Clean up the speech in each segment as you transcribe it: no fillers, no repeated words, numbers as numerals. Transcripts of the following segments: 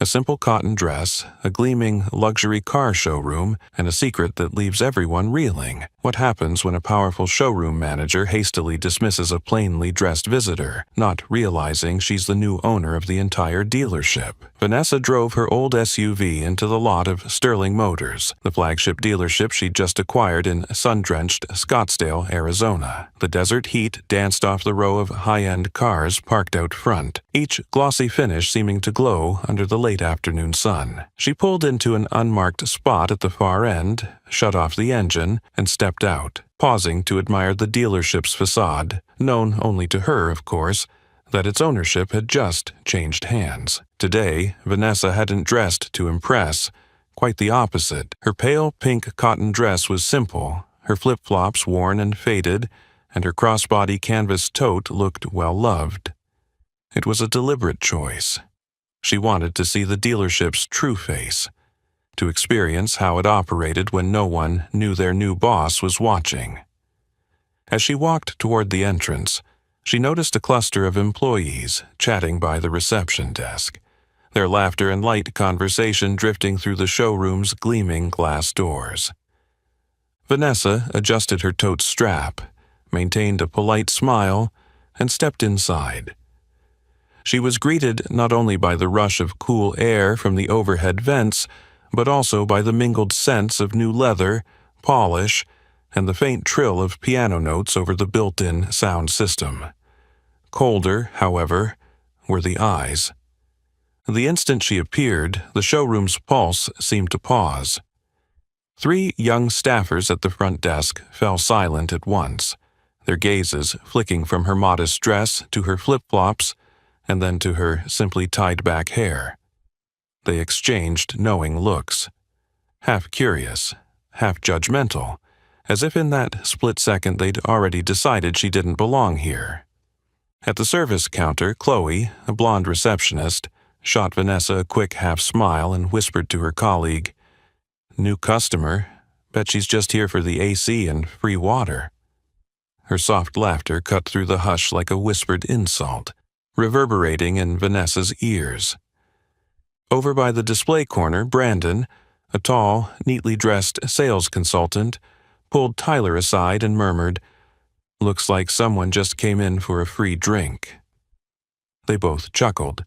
A simple cotton dress, a gleaming luxury car showroom, and a secret that leaves everyone reeling. What happens when a powerful showroom manager hastily dismisses a plainly dressed visitor, not realizing she's the new owner of the entire dealership? Vanessa drove her old SUV into the lot of Sterling Motors, the flagship dealership she'd just acquired in sun-drenched Scottsdale, Arizona. The desert heat danced off the row of high-end cars parked out front, each glossy finish seeming to glow under the late afternoon sun. She pulled into an unmarked spot at the far end, shut off the engine, and stepped out, pausing to admire the dealership's facade, known only to her, of course, that its ownership had just changed hands. Today, Vanessa hadn't dressed to impress. Quite the opposite. Her pale pink cotton dress was simple, her flip-flops worn and faded, and her crossbody canvas tote looked well-loved. It was a deliberate choice. She wanted to see the dealership's true face, to experience how it operated when no one knew their new boss was watching. As she walked toward the entrance, she noticed a cluster of employees chatting by the reception desk, their laughter and light conversation drifting through the showroom's gleaming glass doors. Vanessa adjusted her tote strap, maintained a polite smile, and stepped inside. She was greeted not only by the rush of cool air from the overhead vents, but also by the mingled scents of new leather, polish, and the faint trill of piano notes over the built-in sound system. Colder, however, were the eyes. The instant she appeared, the showroom's pulse seemed to pause. 3 young staffers at the front desk fell silent at once, their gazes flicking from her modest dress to her flip-flops, and then to her simply tied-back hair. They exchanged knowing looks, half curious, half judgmental, as if in that split second they'd already decided she didn't belong here. At the service counter, Chloe, a blonde receptionist, shot Vanessa a quick half-smile and whispered to her colleague, "New customer. Bet she's just here for the AC and free water." Her soft laughter cut through the hush like a whispered insult, reverberating in Vanessa's ears. Over by the display corner, Brandon, a tall, neatly dressed sales consultant, pulled Tyler aside and murmured, "Looks like someone just came in for a free drink." They both chuckled,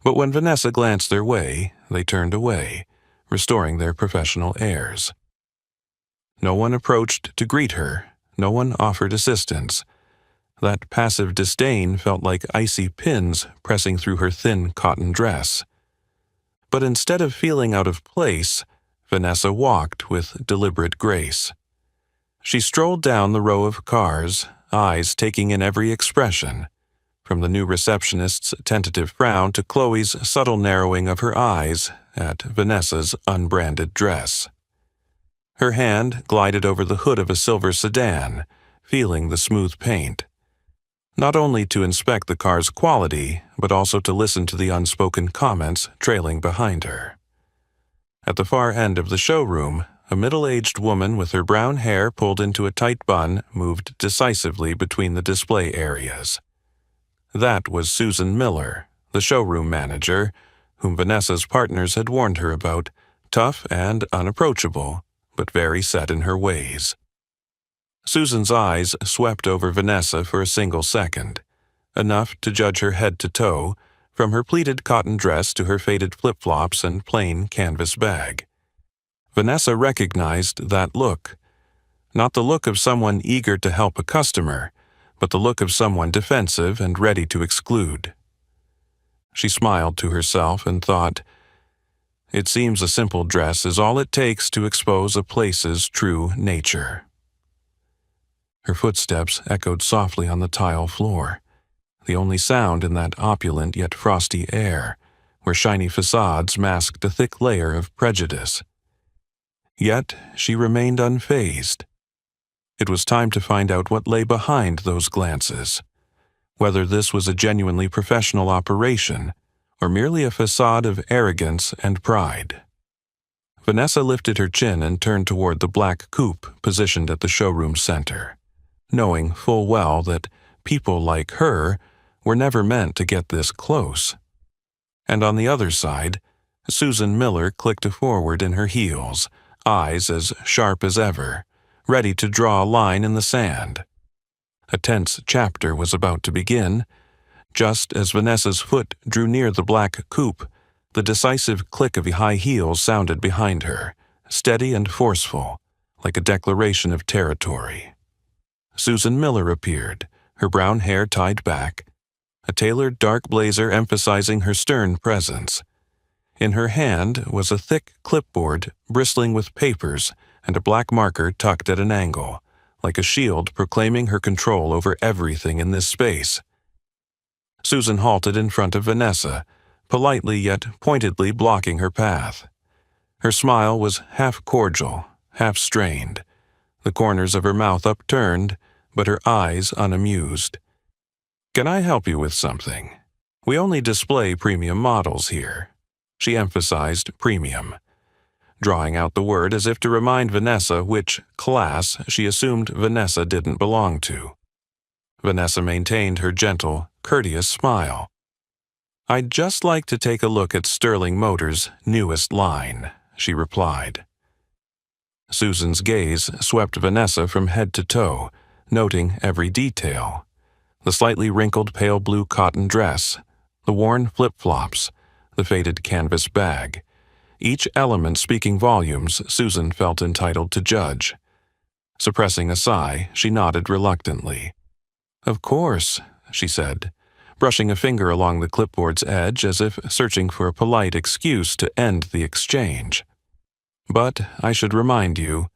but when Vanessa glanced their way, they turned away, restoring their professional airs. No one approached to greet her, no one offered assistance. That passive disdain felt like icy pins pressing through her thin cotton dress. But instead of feeling out of place, Vanessa walked with deliberate grace. She strolled down the row of cars, eyes taking in every expression, from the new receptionist's tentative frown to Chloe's subtle narrowing of her eyes at Vanessa's unbranded dress. Her hand glided over the hood of a silver sedan, feeling the smooth paint, not only to inspect the car's quality, but also to listen to the unspoken comments trailing behind her. At the far end of the showroom, a middle-aged woman with her brown hair pulled into a tight bun moved decisively between the display areas. That was Susan Miller, the showroom manager, whom Vanessa's partners had warned her about, tough and unapproachable, but very set in her ways. Susan's eyes swept over Vanessa for a single second, enough to judge her head to toe, from her pleated cotton dress to her faded flip-flops and plain canvas bag. Vanessa recognized that look, not the look of someone eager to help a customer, but the look of someone defensive and ready to exclude. She smiled to herself and thought, "It seems a simple dress is all it takes to expose a place's true nature." Her footsteps echoed softly on the tile floor, the only sound in that opulent yet frosty air, where shiny facades masked a thick layer of prejudice. Yet she remained unfazed. It was time to find out what lay behind those glances, whether this was a genuinely professional operation or merely a facade of arrogance and pride. Vanessa lifted her chin and turned toward the black coupe positioned at the showroom center, knowing full well that people like her were never meant to get this close. And on the other side, Susan Miller clicked forward in her heels, eyes as sharp as ever, ready to draw a line in the sand. A tense chapter was about to begin. Just as Vanessa's foot drew near the black coupe, the decisive click of high heels sounded behind her, steady and forceful, like a declaration of territory. Susan Miller appeared, her brown hair tied back, a tailored dark blazer emphasizing her stern presence. In her hand was a thick clipboard bristling with papers and a black marker tucked at an angle, like a shield proclaiming her control over everything in this space. Susan halted in front of Vanessa, politely yet pointedly blocking her path. Her smile was half cordial, half strained, the corners of her mouth upturned, but her eyes unamused. "Can I help you with something? We only display premium models here." She emphasized premium, drawing out the word as if to remind Vanessa which class she assumed Vanessa didn't belong to. Vanessa maintained her gentle, courteous smile. "I'd just like to take a look at Sterling Motors' newest line," she replied. Susan's gaze swept Vanessa from head to toe, noting every detail. The slightly wrinkled pale blue cotton dress, the worn flip-flops, the faded canvas bag. Each element speaking volumes Susan felt entitled to judge. Suppressing a sigh, she nodded reluctantly. "Of course," she said, brushing a finger along the clipboard's edge as if searching for a polite excuse to end the exchange. "But I should remind you,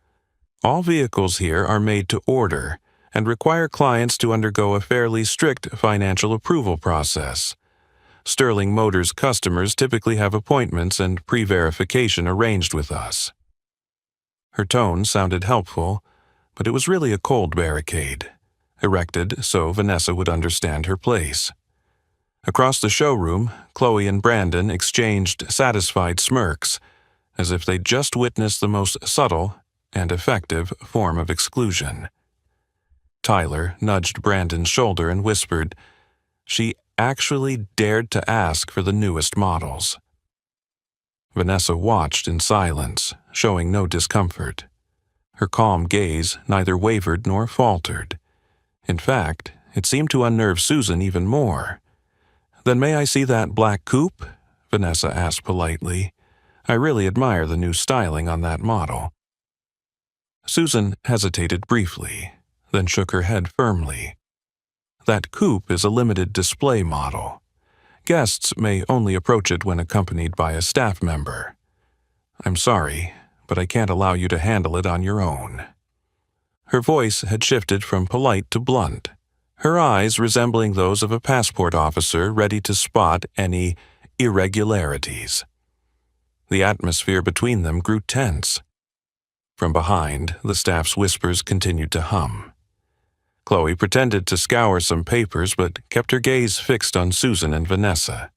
all vehicles here are made to order and require clients to undergo a fairly strict financial approval process. Sterling Motors customers typically have appointments and pre-verification arranged with us." Her tone sounded helpful, but it was really a cold barricade, erected so Vanessa would understand her place. Across the showroom, Chloe and Brandon exchanged satisfied smirks, as if they'd just witnessed the most subtle and effective form of exclusion. Tyler nudged Brandon's shoulder and whispered, "She actually dared to ask for the newest models." Vanessa watched in silence, showing no discomfort. Her calm gaze neither wavered nor faltered. In fact, it seemed to unnerve Susan even more. "Then may I see that black coupe?" Vanessa asked politely. "I really admire the new styling on that model." Susan hesitated briefly, then shook her head firmly. "That coupe is a limited display model. Guests may only approach it when accompanied by a staff member. I'm sorry, but I can't allow you to handle it on your own." Her voice had shifted from polite to blunt, her eyes resembling those of a passport officer ready to spot any irregularities. The atmosphere between them grew tense. From behind, the staff's whispers continued to hum. Chloe pretended to scour some papers but kept her gaze fixed on Susan and Vanessa.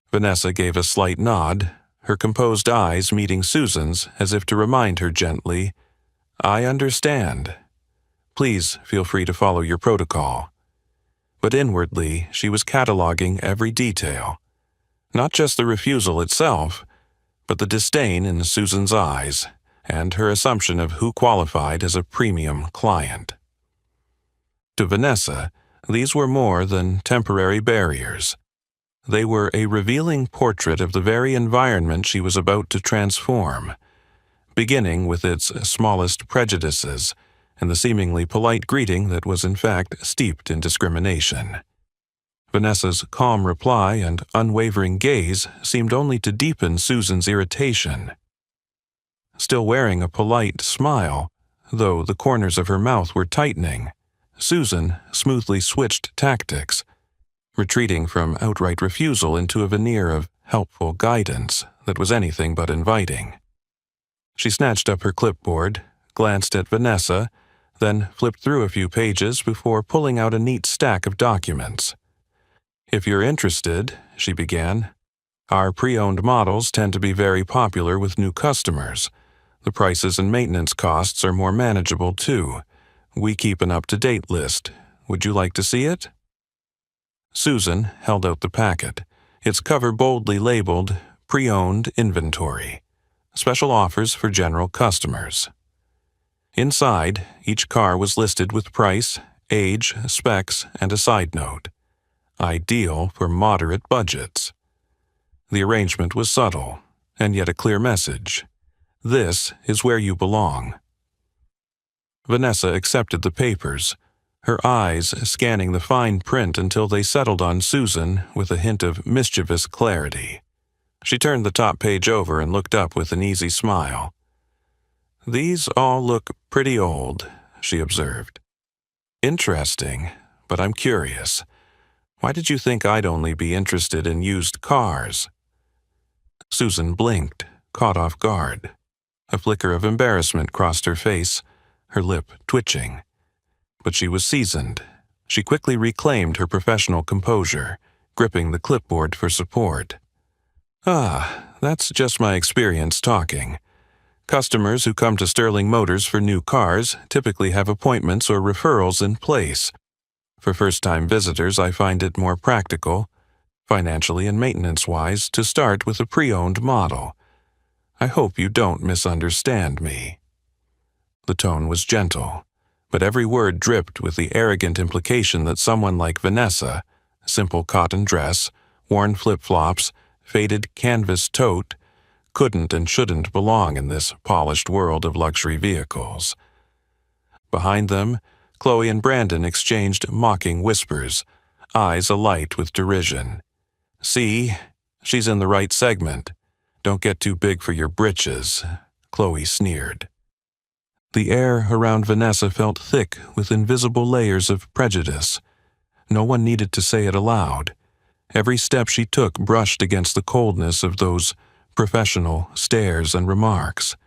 Vanessa gave a slight nod, her composed eyes meeting Susan's as if to remind her gently, "I understand. Please feel free to follow your protocol." But inwardly, she was cataloging every detail. Not just the refusal itself, but the disdain in Susan's eyes and her assumption of who qualified as a premium client. To Vanessa, these were more than temporary barriers. They were a revealing portrait of the very environment she was about to transform, beginning with its smallest prejudices and the seemingly polite greeting that was in fact steeped in discrimination. Vanessa's calm reply and unwavering gaze seemed only to deepen Susan's irritation. Still wearing a polite smile, though the corners of her mouth were tightening, Susan smoothly switched tactics, retreating from outright refusal into a veneer of helpful guidance that was anything but inviting. She snatched up her clipboard, glanced at Vanessa, then flipped through a few pages before pulling out a neat stack of documents. "If you're interested," she began, "our pre-owned models tend to be very popular with new customers. The prices and maintenance costs are more manageable, too. We keep an up-to-date list. Would you like to see it?" Susan held out the packet, its cover boldly labeled Pre-Owned Inventory. Special offers for general customers. Inside, each car was listed with price, age, specs, and a side note. Ideal for moderate budgets. The arrangement was subtle, and yet a clear message. This is where you belong. Vanessa accepted the papers, her eyes scanning the fine print until they settled on Susan with a hint of mischievous clarity. She turned the top page over and looked up with an easy smile. "These all look pretty old," she observed. "Interesting, but I'm curious. Why did you think I'd only be interested in used cars?" Susan blinked, caught off guard. A flicker of embarrassment crossed her face, her lip twitching. But she was seasoned. She quickly reclaimed her professional composure, gripping the clipboard for support. That's just my experience talking. Customers who come to Sterling Motors for new cars typically have appointments or referrals in place. For first-time visitors, I find it more practical, financially and maintenance-wise, to start with a pre-owned model. I hope you don't misunderstand me." The tone was gentle, but every word dripped with the arrogant implication that someone like Vanessa, simple cotton dress, worn flip-flops, faded canvas tote, couldn't and shouldn't belong in this polished world of luxury vehicles. Behind them, Chloe and Brandon exchanged mocking whispers, eyes alight with derision. "See, she's in the right segment. Don't get too big for your britches," Chloe sneered. The air around Vanessa felt thick with invisible layers of prejudice. No one needed to say it aloud. Every step she took brushed against the coldness of those professional stares and remarks.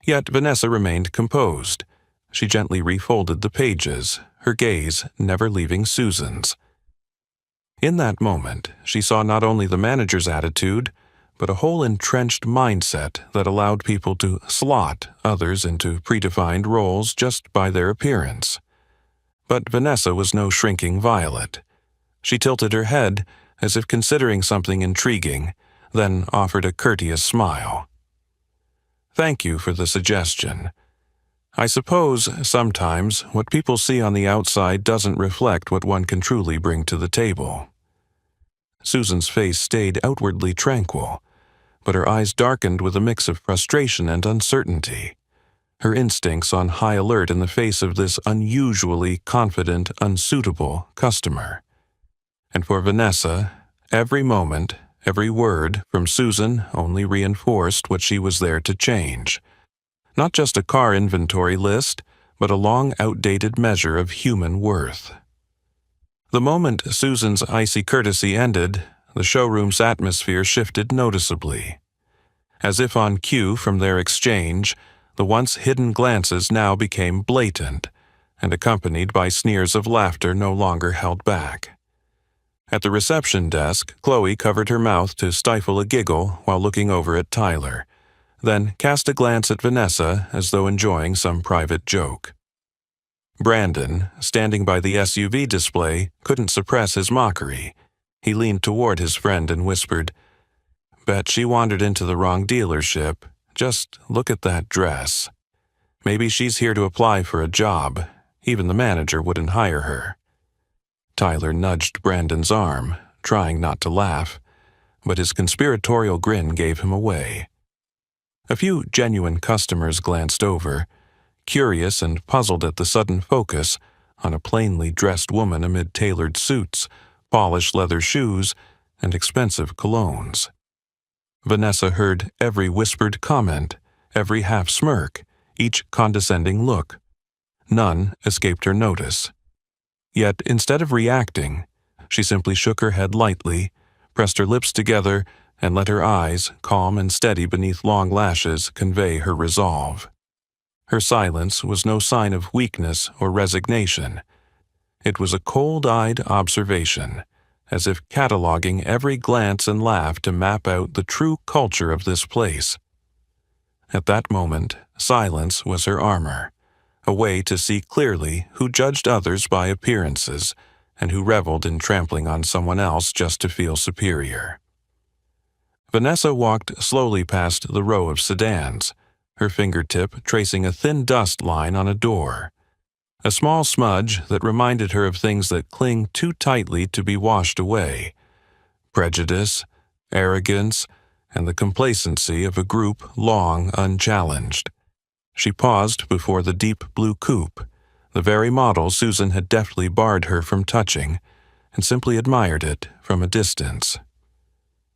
Yet Vanessa remained composed. She gently refolded the pages, her gaze never leaving Susan's. In that moment, she saw not only the manager's attitude, but a whole entrenched mindset that allowed people to slot others into predefined roles just by their appearance. But Vanessa was no shrinking violet. She tilted her head as if considering something intriguing, then offered a courteous smile. "Thank you for the suggestion. I suppose, sometimes, what people see on the outside doesn't reflect what one can truly bring to the table." Susan's face stayed outwardly tranquil, but her eyes darkened with a mix of frustration and uncertainty, her instincts on high alert in the face of this unusually confident, unsuitable customer. And for Vanessa, every moment, every word from Susan only reinforced what she was there to change. Not just a car inventory list, but a long outdated measure of human worth. The moment Susan's icy courtesy ended, the showroom's atmosphere shifted noticeably. As if on cue from their exchange, the once hidden glances now became blatant, and accompanied by sneers of laughter no longer held back. At the reception desk, Chloe covered her mouth to stifle a giggle while looking over at Tyler, then cast a glance at Vanessa as though enjoying some private joke. Brandon, standing by the SUV display, couldn't suppress his mockery. He leaned toward his friend and whispered, "Bet she wandered into the wrong dealership. Just look at that dress. Maybe she's here to apply for a job. Even the manager wouldn't hire her." Tyler nudged Brandon's arm, trying not to laugh, but his conspiratorial grin gave him away. A few genuine customers glanced over, curious and puzzled at the sudden focus on a plainly dressed woman amid tailored suits, polished leather shoes, and expensive colognes. Vanessa heard every whispered comment, every half-smirk, each condescending look. None escaped her notice. Yet, instead of reacting, she simply shook her head lightly, pressed her lips together, and let her eyes, calm and steady beneath long lashes, convey her resolve. Her silence was no sign of weakness or resignation. It was a cold-eyed observation, as if cataloging every glance and laugh to map out the true culture of this place. At that moment, silence was her armor, a way to see clearly who judged others by appearances and who reveled in trampling on someone else just to feel superior. Vanessa walked slowly past the row of sedans, her fingertip tracing a thin dust line on a door. A small smudge that reminded her of things that cling too tightly to be washed away. Prejudice, arrogance, and the complacency of a group long unchallenged. She paused before the deep blue coupe, the very model Susan had deftly barred her from touching, and simply admired it from a distance.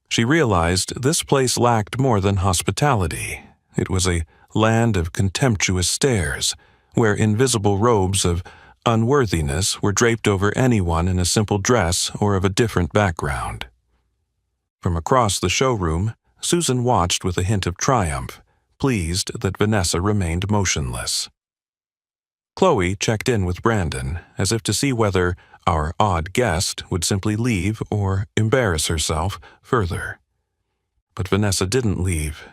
She realized this place lacked more than hospitality. It was a land of contemptuous stares, where invisible robes of unworthiness were draped over anyone in a simple dress or of a different background. From across the showroom, Susan watched with a hint of triumph, pleased that Vanessa remained motionless. Chloe checked in with Brandon, as if to see whether our odd guest would simply leave or embarrass herself further. But Vanessa didn't leave.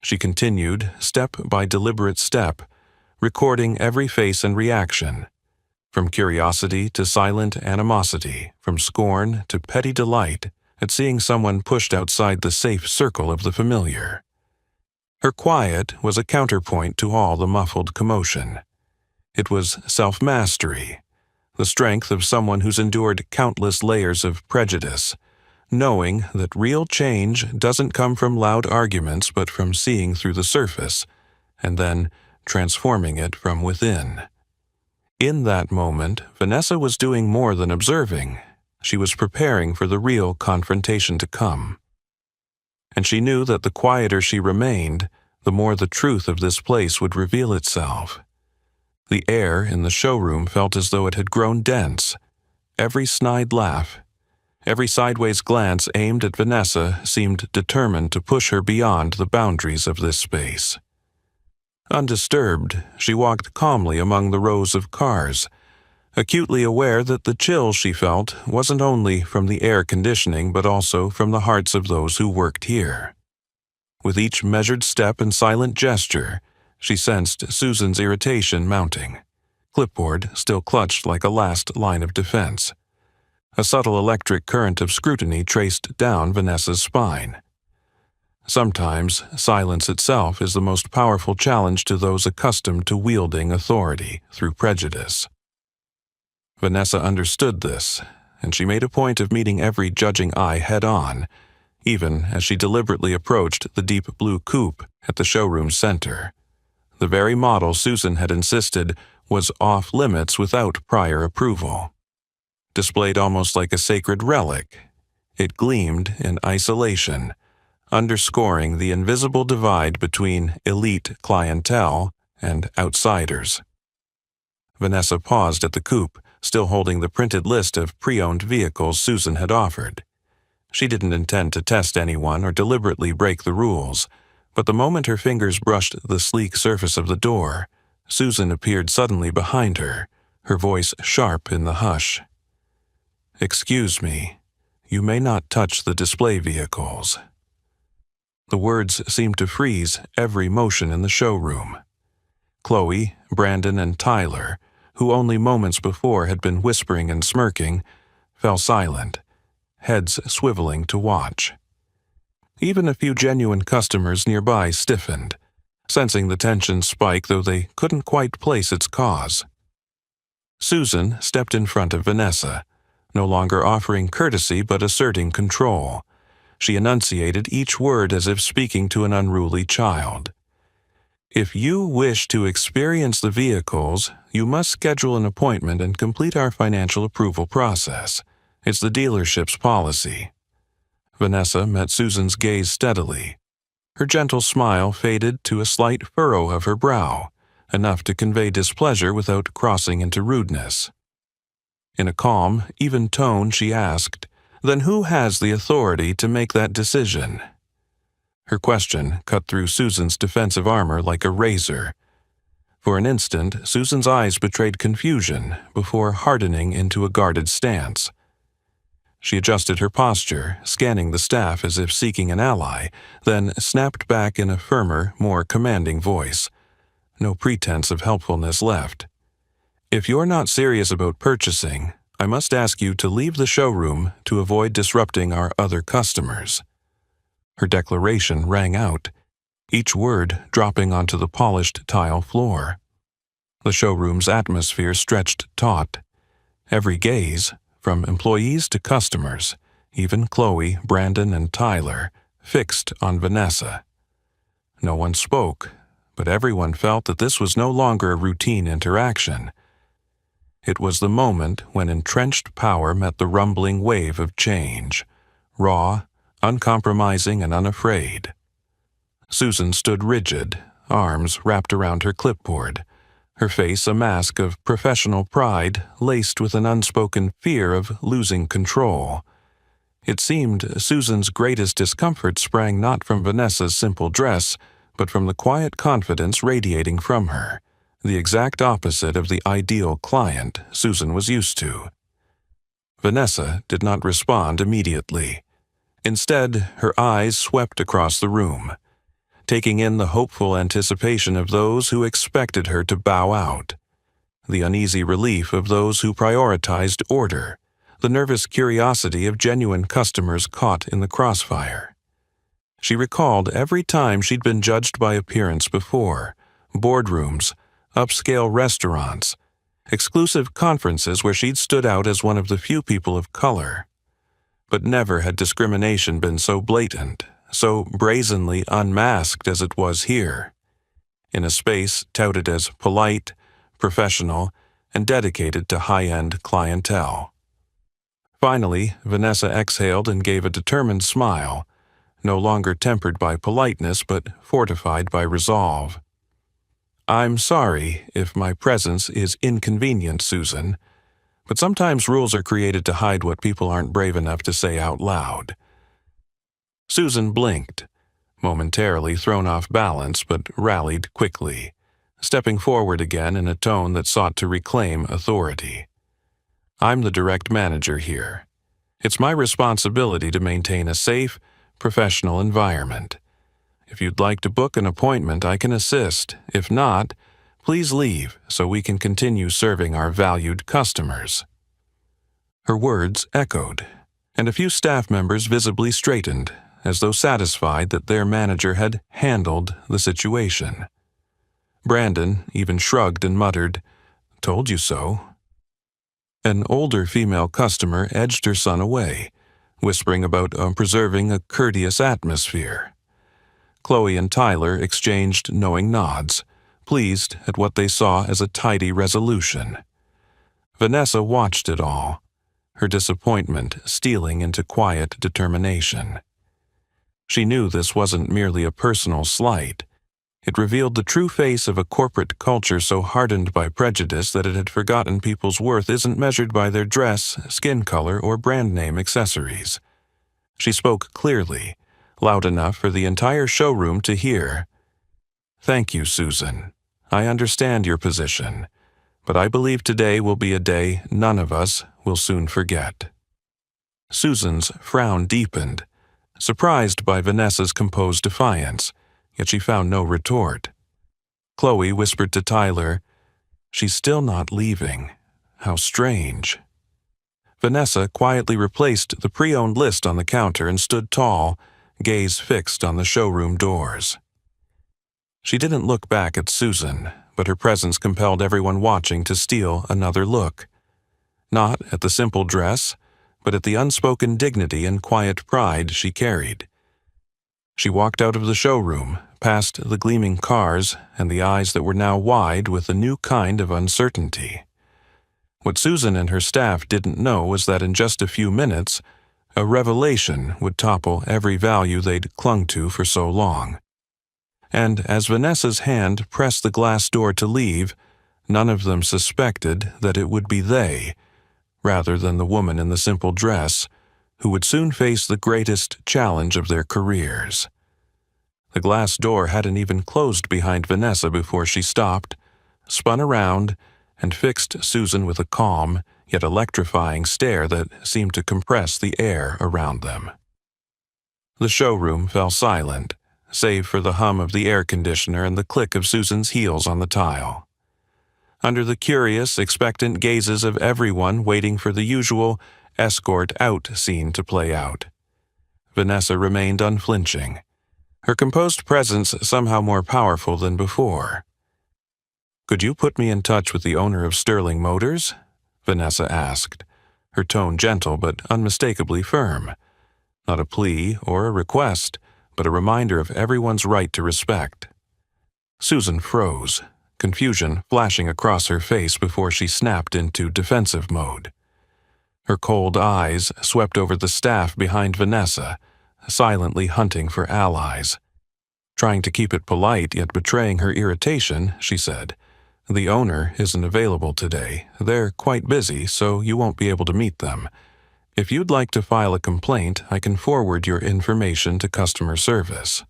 She continued, step by deliberate step, recording every face and reaction, from curiosity to silent animosity, from scorn to petty delight at seeing someone pushed outside the safe circle of the familiar. Her quiet was a counterpoint to all the muffled commotion. It was self-mastery, the strength of someone who's endured countless layers of prejudice, knowing that real change doesn't come from loud arguments but from seeing through the surface, and then transforming it from within. In that moment, Vanessa was doing more than observing. She was preparing for the real confrontation to come. And she knew that the quieter she remained, the more the truth of this place would reveal itself. The air in the showroom felt as though it had grown dense. Every snide laugh, every sideways glance aimed at Vanessa seemed determined to push her beyond the boundaries of this space. Undisturbed, she walked calmly among the rows of cars, acutely aware that the chill she felt wasn't only from the air conditioning but also from the hearts of those who worked here. With each measured step and silent gesture, she sensed Susan's irritation mounting, clipboard still clutched like a last line of defense. A subtle electric current of scrutiny traced down Vanessa's spine. Sometimes, silence itself is the most powerful challenge to those accustomed to wielding authority through prejudice. Vanessa understood this, and she made a point of meeting every judging eye head-on, even as she deliberately approached the deep blue coupe at the showroom's center. The very model Susan had insisted was off-limits without prior approval. Displayed almost like a sacred relic, it gleamed in isolation, underscoring the invisible divide between elite clientele and outsiders. Vanessa paused at the coupe, still holding the printed list of pre-owned vehicles Susan had offered. She didn't intend to test anyone or deliberately break the rules, but the moment her fingers brushed the sleek surface of the door, Susan appeared suddenly behind her, her voice sharp in the hush. "Excuse me, you may not touch the display vehicles." The words seemed to freeze every motion in the showroom. Chloe, Brandon, and Tyler, who only moments before had been whispering and smirking, fell silent, heads swiveling to watch. Even a few genuine customers nearby stiffened, sensing the tension spike though they couldn't quite place its cause. Susan stepped in front of Vanessa, no longer offering courtesy but asserting control. She enunciated each word as if speaking to an unruly child. "If you wish to experience the vehicles, you must schedule an appointment and complete our financial approval process. It's the dealership's policy." Vanessa met Susan's gaze steadily. Her gentle smile faded to a slight furrow of her brow, enough to convey displeasure without crossing into rudeness. In a calm, even tone, she asked, "Then who has the authority to make that decision?" Her question cut through Susan's defensive armor like a razor. For an instant, Susan's eyes betrayed confusion before hardening into a guarded stance. She adjusted her posture, scanning the staff as if seeking an ally, then snapped back in a firmer, more commanding voice. No pretense of helpfulness left. "If you're not serious about purchasing, I must ask you to leave the showroom to avoid disrupting our other customers." Her declaration rang out, each word dropping onto the polished tile floor. The showroom's atmosphere stretched taut. Every gaze, from employees to customers, even Chloe, Brandon, and Tyler, fixed on Vanessa. No one spoke, but everyone felt that this was no longer a routine interaction. It was the moment when entrenched power met the rumbling wave of change, raw, uncompromising, and unafraid. Susan stood rigid, arms wrapped around her clipboard, her face a mask of professional pride laced with an unspoken fear of losing control. It seemed Susan's greatest discomfort sprang not from Vanessa's simple dress, but from the quiet confidence radiating from her, the exact opposite of the ideal client Susan was used to. Vanessa did not respond immediately. Instead, her eyes swept across the room, taking in the hopeful anticipation of those who expected her to bow out, the uneasy relief of those who prioritized order, the nervous curiosity of genuine customers caught in the crossfire. She recalled every time she'd been judged by appearance before: boardrooms, upscale restaurants, exclusive conferences where she'd stood out as one of the few people of color. But never had discrimination been so blatant, so brazenly unmasked as it was here, in a space touted as polite, professional, and dedicated to high-end clientele. Finally, Vanessa exhaled and gave a determined smile, no longer tempered by politeness but fortified by resolve. "I'm sorry if my presence is inconvenient, Susan, but sometimes rules are created to hide what people aren't brave enough to say out loud." Susan blinked, momentarily thrown off balance but rallied quickly, stepping forward again in a tone that sought to reclaim authority. "I'm the direct manager here. It's my responsibility to maintain a safe, professional environment. If you'd like to book an appointment, I can assist. If not, please leave so we can continue serving our valued customers." Her words echoed, and a few staff members visibly straightened, as though satisfied that their manager had handled the situation. Brandon even shrugged and muttered, "Told you so." An older female customer edged her son away, whispering about preserving a courteous atmosphere. Chloe and Tyler exchanged knowing nods, pleased at what they saw as a tidy resolution. Vanessa watched it all, her disappointment stealing into quiet determination. She knew this wasn't merely a personal slight. It revealed the true face of a corporate culture so hardened by prejudice that it had forgotten people's worth isn't measured by their dress, skin color, or brand name accessories. She spoke clearly, loud enough for the entire showroom to hear. "Thank you, Susan. I understand your position, but I believe today will be a day none of us will soon forget." Susan's frown deepened, surprised by Vanessa's composed defiance, yet she found no retort. Chloe whispered to Tyler, "She's still not leaving. How strange." Vanessa quietly replaced the pre-owned list on the counter and stood tall, gaze fixed on the showroom doors. She didn't look back at Susan, but her presence compelled everyone watching to steal another look. Not at the simple dress, but at the unspoken dignity and quiet pride she carried. She walked out of the showroom, past the gleaming cars and the eyes that were now wide with a new kind of uncertainty. What Susan and her staff didn't know was that in just a few minutes, a revelation would topple every value they'd clung to for so long. And as Vanessa's hand pressed the glass door to leave, none of them suspected that it would be they, rather than the woman in the simple dress, who would soon face the greatest challenge of their careers. The glass door hadn't even closed behind Vanessa before she stopped, spun around, and fixed Susan with a calm, yet electrifying stare that seemed to compress the air around them. The showroom fell silent, save for the hum of the air conditioner and the click of Susan's heels on the tile. Under the curious, expectant gazes of everyone waiting for the usual escort out scene to play out, Vanessa remained unflinching, her composed presence somehow more powerful than before. "Could you put me in touch with the owner of Sterling Motors?" Vanessa asked, her tone gentle but unmistakably firm. Not a plea or a request, but a reminder of everyone's right to respect. Susan froze, confusion flashing across her face before she snapped into defensive mode. Her cold eyes swept over the staff behind Vanessa, silently hunting for allies. Trying to keep it polite yet betraying her irritation, she said, "The owner isn't available today. They're quite busy, so you won't be able to meet them. If you'd like to file a complaint, I can forward your information to customer service."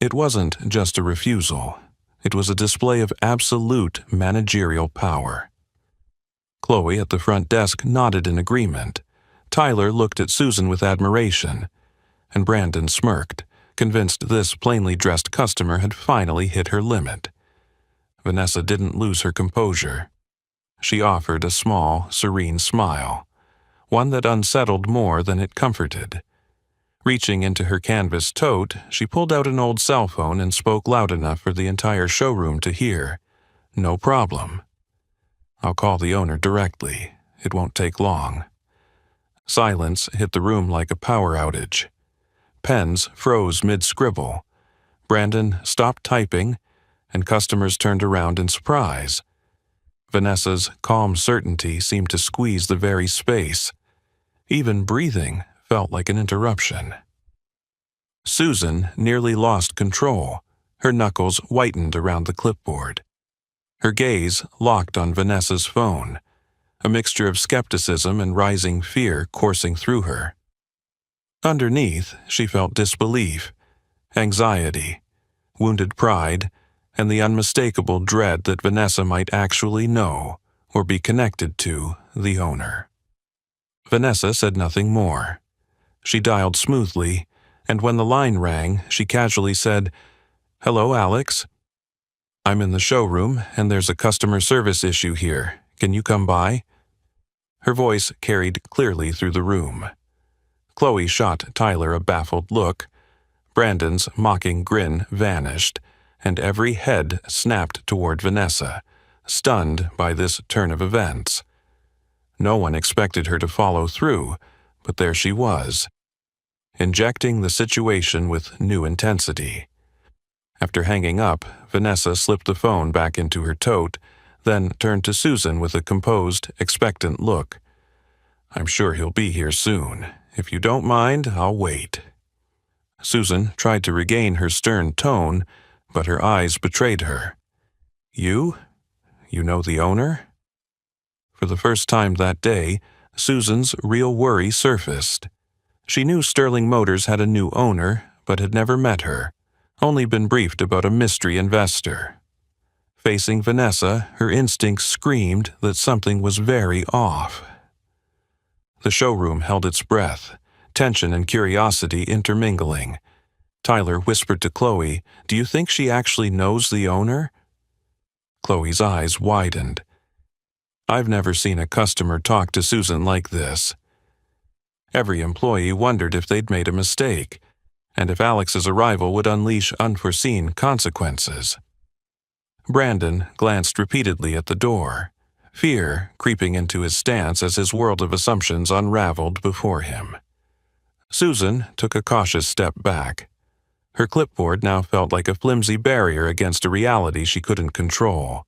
It wasn't just a refusal. It was a display of absolute managerial power. Chloe at the front desk nodded in agreement. Tyler looked at Susan with admiration, and Brandon smirked, convinced this plainly dressed customer had finally hit her limit. Vanessa didn't lose her composure. She offered a small, serene smile, one that unsettled more than it comforted. Reaching into her canvas tote, she pulled out an old cell phone and spoke loud enough for the entire showroom to hear. "No problem. I'll call the owner directly. It won't take long." Silence hit the room like a power outage. Pens froze mid-scribble. Brandon stopped typing, and customers turned around in surprise. Vanessa's calm certainty seemed to squeeze the very space. Even breathing felt like an interruption. Susan nearly lost control. Her knuckles whitened around the clipboard. Her gaze locked on Vanessa's phone, a mixture of skepticism and rising fear coursing through her. Underneath, she felt disbelief, anxiety, wounded pride, and the unmistakable dread that Vanessa might actually know or be connected to the owner. Vanessa said nothing more. She dialed smoothly, and when the line rang, she casually said, "Hello, Alex. I'm in the showroom, and there's a customer service issue here. Can you come by?" Her voice carried clearly through the room. Chloe shot Tyler a baffled look. Brandon's mocking grin vanished, and every head snapped toward Vanessa, stunned by this turn of events. No one expected her to follow through, but there she was, injecting the situation with new intensity. After hanging up, Vanessa slipped the phone back into her tote, then turned to Susan with a composed, expectant look. "I'm sure he'll be here soon. If you don't mind, I'll wait." Susan tried to regain her stern tone, but her eyes betrayed her. "You? You know the owner?" For the first time that day, Susan's real worry surfaced. She knew Sterling Motors had a new owner, but had never met her, only been briefed about a mystery investor. Facing Vanessa, her instincts screamed that something was very off. The showroom held its breath, tension and curiosity intermingling. Tyler whispered to Chloe, "Do you think she actually knows the owner?" Chloe's eyes widened. I've never seen a customer talk to Susan like this. Every employee wondered if they'd made a mistake, and if Alex's arrival would unleash unforeseen consequences. Brandon glanced repeatedly at the door, fear creeping into his stance as his world of assumptions unraveled before him. Susan took a cautious step back. Her clipboard now felt like a flimsy barrier against a reality she couldn't control.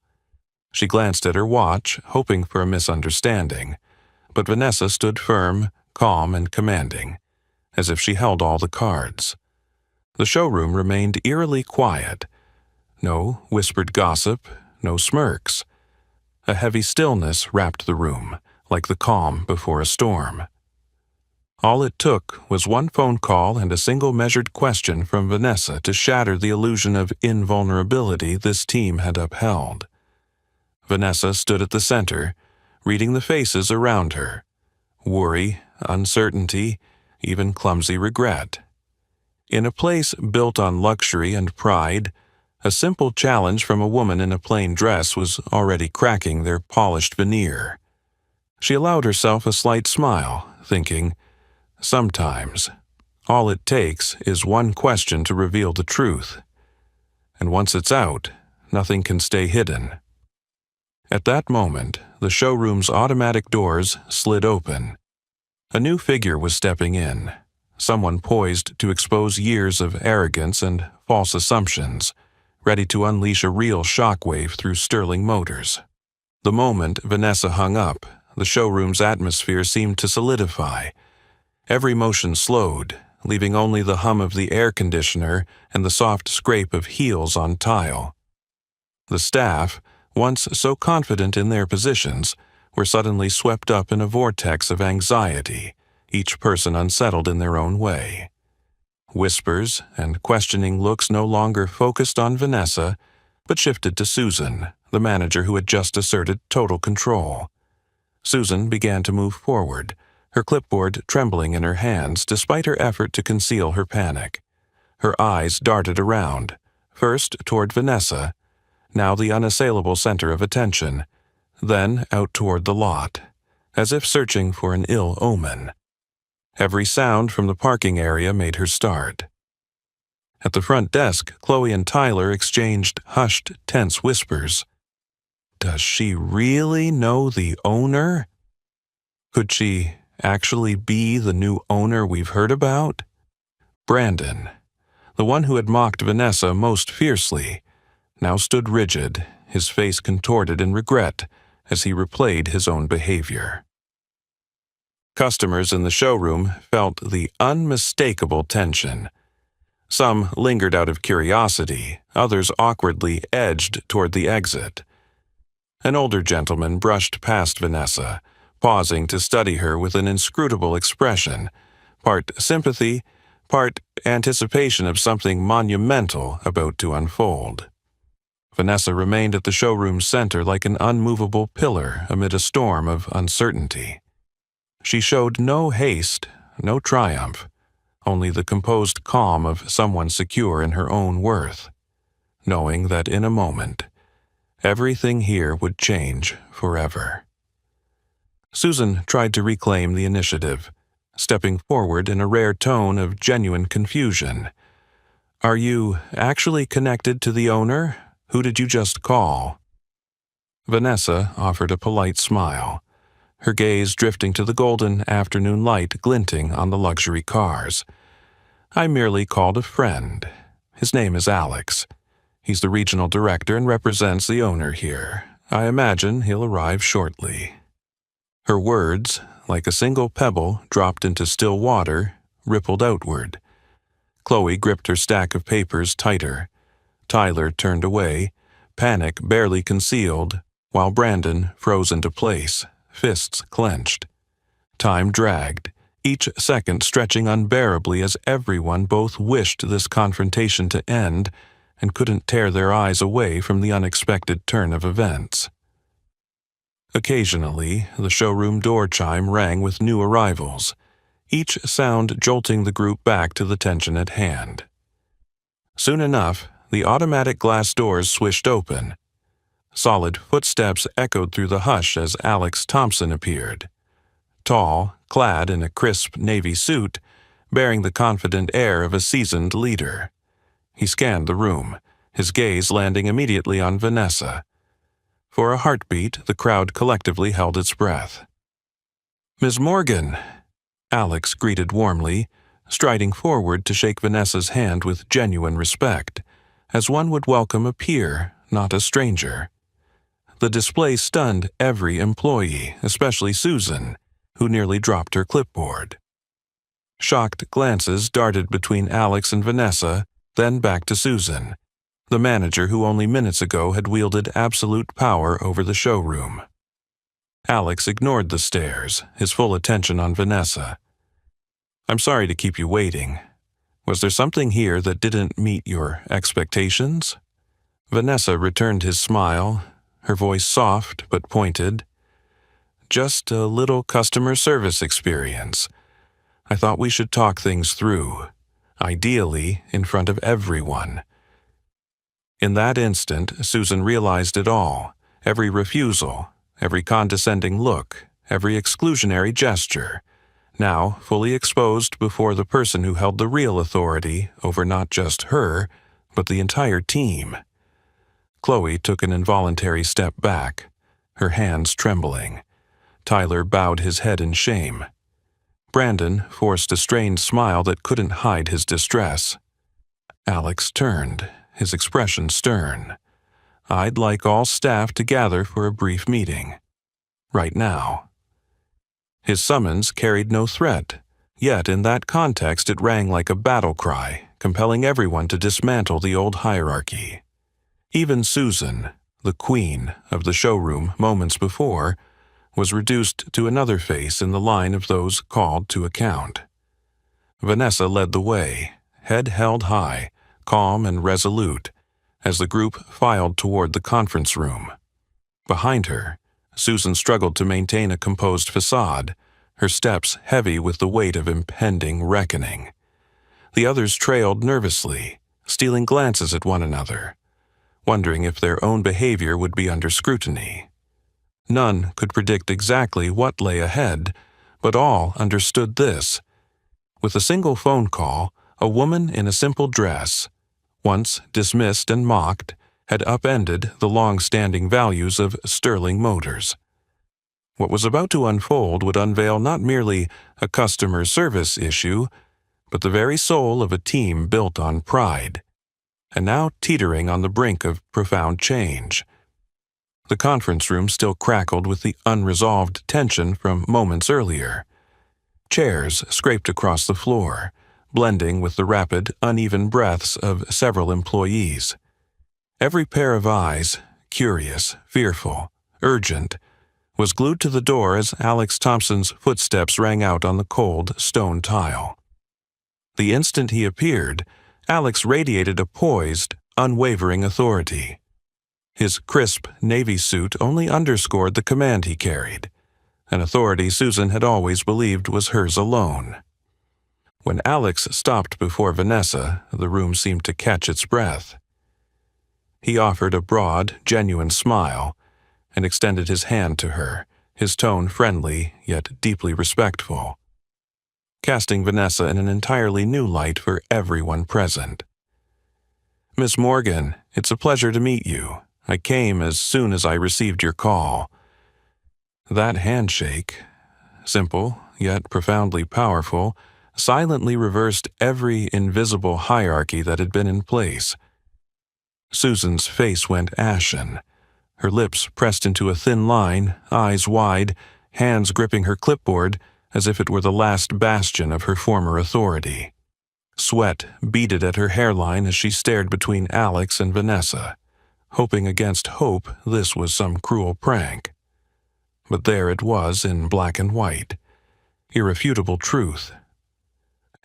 She glanced at her watch, hoping for a misunderstanding, but Vanessa stood firm, calm, and commanding, as if she held all the cards. The showroom remained eerily quiet. No whispered gossip, no smirks. A heavy stillness wrapped the room, like the calm before a storm. All it took was one phone call and a single measured question from Vanessa to shatter the illusion of invulnerability this team had upheld. Vanessa stood at the center, reading the faces around her. Worry, uncertainty, even clumsy regret. In a place built on luxury and pride, a simple challenge from a woman in a plain dress was already cracking their polished veneer. She allowed herself a slight smile, thinking, sometimes All it takes is one question to reveal the truth. And once it's out, nothing can stay hidden. At that moment, the showroom's automatic doors slid open. A new figure was stepping in, someone poised to expose years of arrogance and false assumptions, ready to unleash a real shockwave through Sterling Motors. The moment Vanessa hung up, the showroom's atmosphere seemed to solidify. Every motion slowed, leaving only the hum of the air conditioner and the soft scrape of heels on tile. The staff, once so confident in their positions, were suddenly swept up in a vortex of anxiety, each person unsettled in their own way. Whispers and questioning looks no longer focused on Vanessa, but shifted to Susan, the manager who had just asserted total control. Susan began to move forward, her clipboard trembling in her hands despite her effort to conceal her panic. Her eyes darted around, first toward Vanessa, now the unassailable center of attention, then out toward the lot, as if searching for an ill omen. Every sound from the parking area made her start. At the front desk, Chloe and Tyler exchanged hushed, tense whispers. Does she really know the owner? Could she actually be the new owner we've heard about? Brandon, the one who had mocked Vanessa most fiercely, now stood rigid, his face contorted in regret as he replayed his own behavior. Customers in the showroom felt the unmistakable tension. Some lingered out of curiosity, others awkwardly edged toward the exit. An older gentleman brushed past Vanessa, pausing to study her with an inscrutable expression, part sympathy, part anticipation of something monumental about to unfold. Vanessa remained at the showroom's center like an unmovable pillar amid a storm of uncertainty. She showed no haste, no triumph, only the composed calm of someone secure in her own worth, knowing that in a moment, everything here would change forever. Susan tried to reclaim the initiative, stepping forward in a rare tone of genuine confusion. Are you actually connected to the owner? Who did you just call? Vanessa offered a polite smile, her gaze drifting to the golden afternoon light glinting on the luxury cars. I merely called a friend. His name is Alex. He's the regional director and represents the owner here. I imagine he'll arrive shortly. Her words, like a single pebble dropped into still water, rippled outward. Chloe gripped her stack of papers tighter. Tyler turned away, panic barely concealed, while Brandon froze into place, fists clenched. Time dragged, each second stretching unbearably as everyone both wished this confrontation to end and couldn't tear their eyes away from the unexpected turn of events. Occasionally, the showroom door chime rang with new arrivals, each sound jolting the group back to the tension at hand. Soon enough, the automatic glass doors swished open. Solid footsteps echoed through the hush as Alex Thompson appeared. Tall, clad in a crisp navy suit, bearing the confident air of a seasoned leader. He scanned the room, his gaze landing immediately on Vanessa. For a heartbeat, the crowd collectively held its breath. Ms. Morgan, Alex greeted warmly, striding forward to shake Vanessa's hand with genuine respect, as one would welcome a peer, not a stranger. The display stunned every employee, especially Susan, who nearly dropped her clipboard. Shocked glances darted between Alex and Vanessa, then back to Susan, the manager who only minutes ago had wielded absolute power over the showroom. Alex ignored the stares, his full attention on Vanessa. I'm sorry to keep you waiting. Was there something here that didn't meet your expectations? Vanessa returned his smile, her voice soft but pointed. Just a little customer service experience. I thought we should talk things through, ideally in front of everyone. In that instant, Susan realized it all, every refusal, every condescending look, every exclusionary gesture. now fully exposed before the person who held the real authority over not just her, but the entire team. Chloe took an involuntary step back, her hands trembling. Tyler bowed his head in shame. Brandon forced a strained smile that couldn't hide his distress. Alex turned, his expression stern. "I'd like all staff to gather for a brief meeting. Right now." His summons carried no threat, yet in that context it rang like a battle cry, compelling everyone to dismantle the old hierarchy. Even Susan, the queen of the showroom moments before, was reduced to another face in the line of those called to account. Vanessa led the way, head held high, calm and resolute, as the group filed toward the conference room. Behind her, Susan struggled to maintain a composed facade, her steps heavy with the weight of impending reckoning. The others trailed nervously, stealing glances at one another, wondering if their own behavior would be under scrutiny. None could predict exactly what lay ahead, but all understood this. With a single phone call, a woman in a simple dress, once dismissed and mocked, had upended the long-standing values of Sterling Motors. What was about to unfold would unveil not merely a customer service issue, but the very soul of a team built on pride, and now teetering on the brink of profound change. The conference room still crackled with the unresolved tension from moments earlier. Chairs scraped across the floor, blending with the rapid, uneven breaths of several employees. Every pair of eyes, curious, fearful, urgent, was glued to the door as Alex Thompson's footsteps rang out on the cold stone tile. The instant he appeared, Alex radiated a poised, unwavering authority. His crisp navy suit only underscored the command he carried, an authority Susan had always believed was hers alone. When Alex stopped before Vanessa, the room seemed to catch its breath. He offered a broad, genuine smile and extended his hand to her, his tone friendly yet deeply respectful, casting Vanessa in an entirely new light for everyone present. "Miss Morgan, it's a pleasure to meet you. I came as soon as I received your call." That handshake, simple yet profoundly powerful, silently reversed every invisible hierarchy that had been in place. Susan's face went ashen, her lips pressed into a thin line, eyes wide, hands gripping her clipboard as if it were the last bastion of her former authority. Sweat beaded at her hairline as she stared between Alex and Vanessa, hoping against hope this was some cruel prank. But there it was in black and white, irrefutable truth.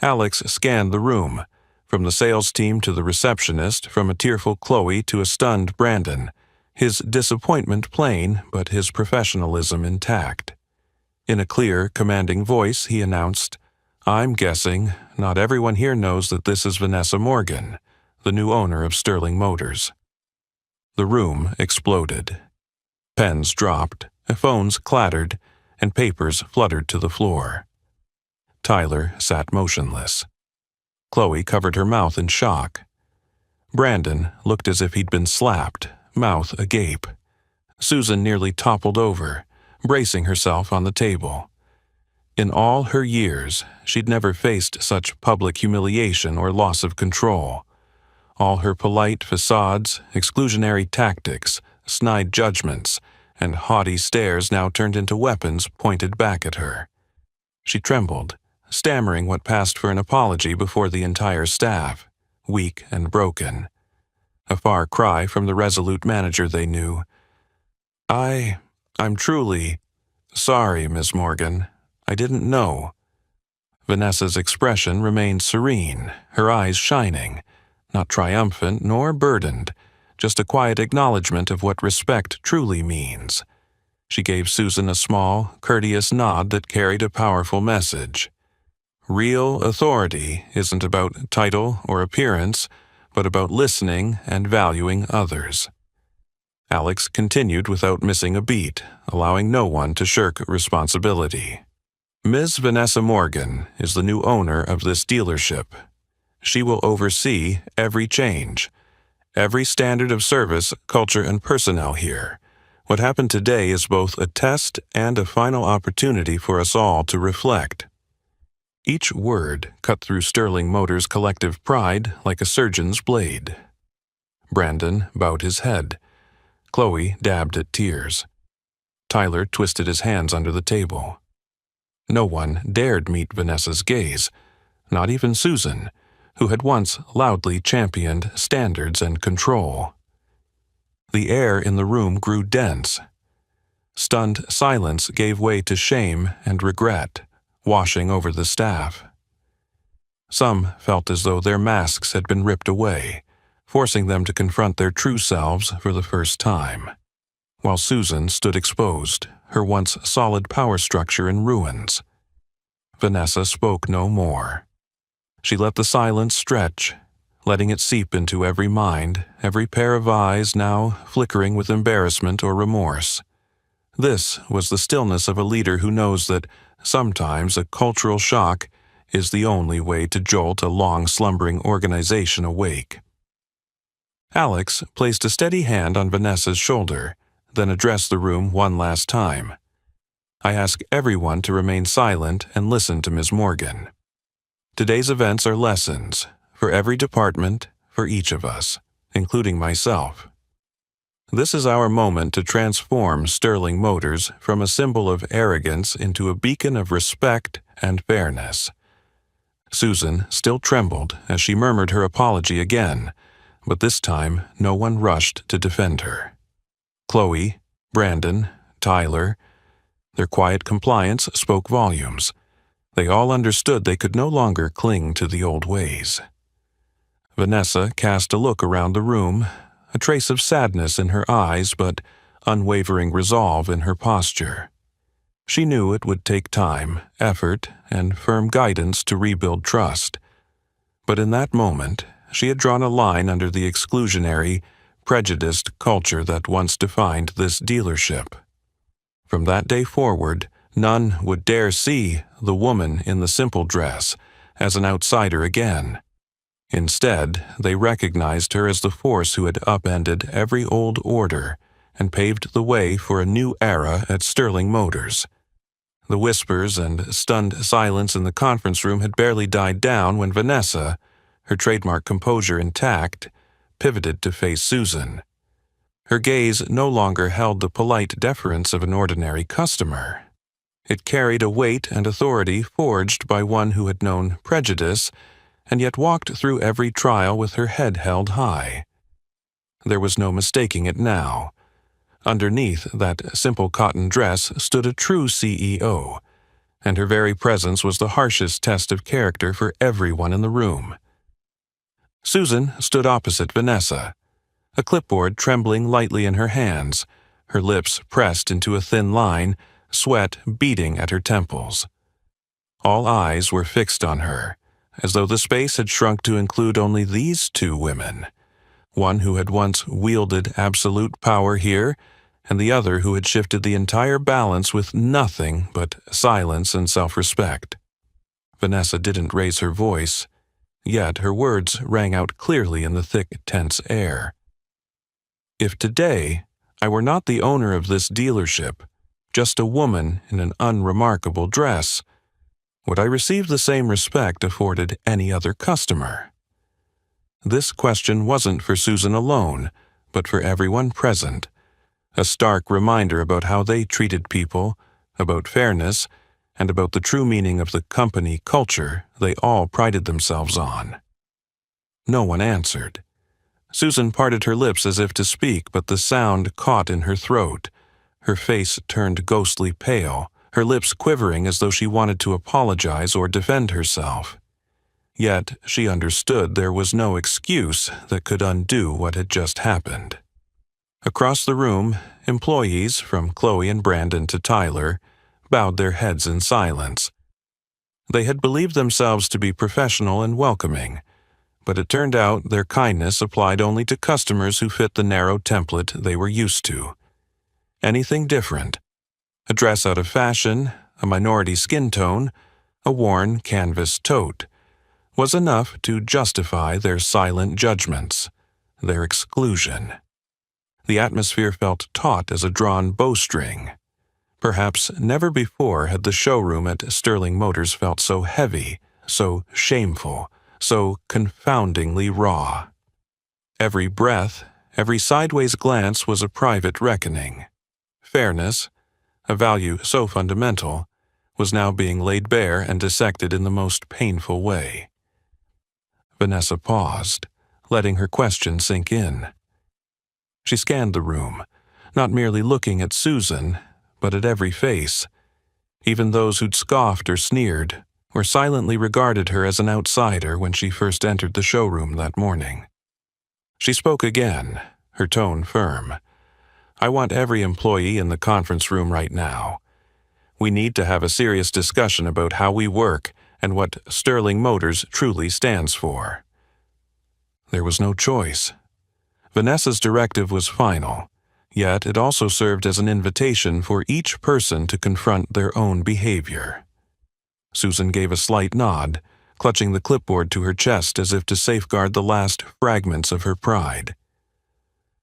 Alex scanned the room, from the sales team to the receptionist, from a tearful Chloe to a stunned Brandon, his disappointment plain but his professionalism intact. In a clear, commanding voice, he announced, "I'm guessing not everyone here knows that this is Vanessa Morgan, the new owner of Sterling Motors." The room exploded. Pens dropped, phones clattered, and papers fluttered to the floor. Tyler sat motionless. Chloe covered her mouth in shock. Brandon looked as if he'd been slapped, mouth agape. Susan nearly toppled over, bracing herself on the table. In all her years, she'd never faced such public humiliation or loss of control. All her polite facades, exclusionary tactics, snide judgments, and haughty stares now turned into weapons pointed back at her. She trembled, stammering what passed for an apology before the entire staff, weak and broken. A far cry from the resolute manager they knew. I'm truly sorry, Miss Morgan. I didn't know." Vanessa's expression remained serene, her eyes shining, not triumphant nor burdened, just a quiet acknowledgement of what respect truly means. She gave Susan a small, courteous nod that carried a powerful message. Real authority isn't about title or appearance, but about listening and valuing others. Alex continued without missing a beat, allowing no one to shirk responsibility. Ms. Vanessa Morgan is the new owner of this dealership. She will oversee every change, every standard of service, culture, and personnel here. What happened today is both a test and a final opportunity for us all to reflect. Each word cut through Sterling Motors' collective pride like a surgeon's blade. Brandon bowed his head. Chloe dabbed at tears. Tyler twisted his hands under the table. No one dared meet Vanessa's gaze, not even Susan, who had once loudly championed standards and control. The air in the room grew dense. Stunned silence gave way to shame and regret, washing over the staff. Some felt as though their masks had been ripped away, forcing them to confront their true selves for the first time, while Susan stood exposed, her once solid power structure in ruins. Vanessa spoke no more. She let the silence stretch, letting it seep into every mind, every pair of eyes now flickering with embarrassment or remorse. This was the stillness of a leader who knows that sometimes a cultural shock is the only way to jolt a long-slumbering organization awake. Alex placed a steady hand on Vanessa's shoulder, then addressed the room one last time. I ask everyone to remain silent and listen to Ms. Morgan. Today's events are lessons, for every department, for each of us, including myself. This is our moment to transform Sterling Motors from a symbol of arrogance into a beacon of respect and fairness. Susan still trembled as she murmured her apology again, but this time no one rushed to defend her. Chloe, Brandon, Tyler, their quiet compliance spoke volumes. They all understood they could no longer cling to the old ways. Vanessa cast a look around the room, a trace of sadness in her eyes but unwavering resolve in her posture. She knew it would take time, effort, and firm guidance to rebuild trust. But in that moment, she had drawn a line under the exclusionary, prejudiced culture that once defined this dealership. From that day forward, none would dare see the woman in the simple dress as an outsider again. Instead, they recognized her as the force who had upended every old order and paved the way for a new era at Sterling Motors. The whispers and stunned silence in the conference room had barely died down when Vanessa, her trademark composure intact, pivoted to face Susan. Her gaze no longer held the polite deference of an ordinary customer. It carried a weight and authority forged by one who had known prejudice and yet walked through every trial with her head held high. There was no mistaking it now. Underneath that simple cotton dress stood a true CEO, and her very presence was the harshest test of character for everyone in the room. Susan stood opposite Vanessa, a clipboard trembling lightly in her hands, her lips pressed into a thin line, sweat beading at her temples. All eyes were fixed on her, as though the space had shrunk to include only these two women, one who had once wielded absolute power here, and the other who had shifted the entire balance with nothing but silence and self-respect. Vanessa didn't raise her voice, yet her words rang out clearly in the thick, tense air. If today I were not the owner of this dealership, just a woman in an unremarkable dress, would I receive the same respect afforded any other customer? This question wasn't for Susan alone, but for everyone present, a stark reminder about how they treated people, about fairness, and about the true meaning of the company culture they all prided themselves on. No one answered. Susan parted her lips as if to speak, but the sound caught in her throat. Her face turned ghostly pale, her lips quivering as though she wanted to apologize or defend herself. Yet she understood there was no excuse that could undo what had just happened. Across the room, employees, from Chloe and Brandon to Tyler, bowed their heads in silence. They had believed themselves to be professional and welcoming, but it turned out their kindness applied only to customers who fit the narrow template they were used to. Anything different, a dress out of fashion, a minority skin tone, a worn canvas tote, was enough to justify their silent judgments, their exclusion. The atmosphere felt taut as a drawn bowstring. Perhaps never before had the showroom at Sterling Motors felt so heavy, so shameful, so confoundingly raw. Every breath, every sideways glance was a private reckoning. Fairness, a value so fundamental, was now being laid bare and dissected in the most painful way. Vanessa paused, letting her question sink in. She scanned the room, not merely looking at Susan, but at every face, even those who'd scoffed or sneered, or silently regarded her as an outsider when she first entered the showroom that morning. She spoke again, her tone firm. "I want every employee in the conference room right now. We need to have a serious discussion about how we work and what Sterling Motors truly stands for." There was no choice. Vanessa's directive was final, yet it also served as an invitation for each person to confront their own behavior. Susan gave a slight nod, clutching the clipboard to her chest as if to safeguard the last fragments of her pride.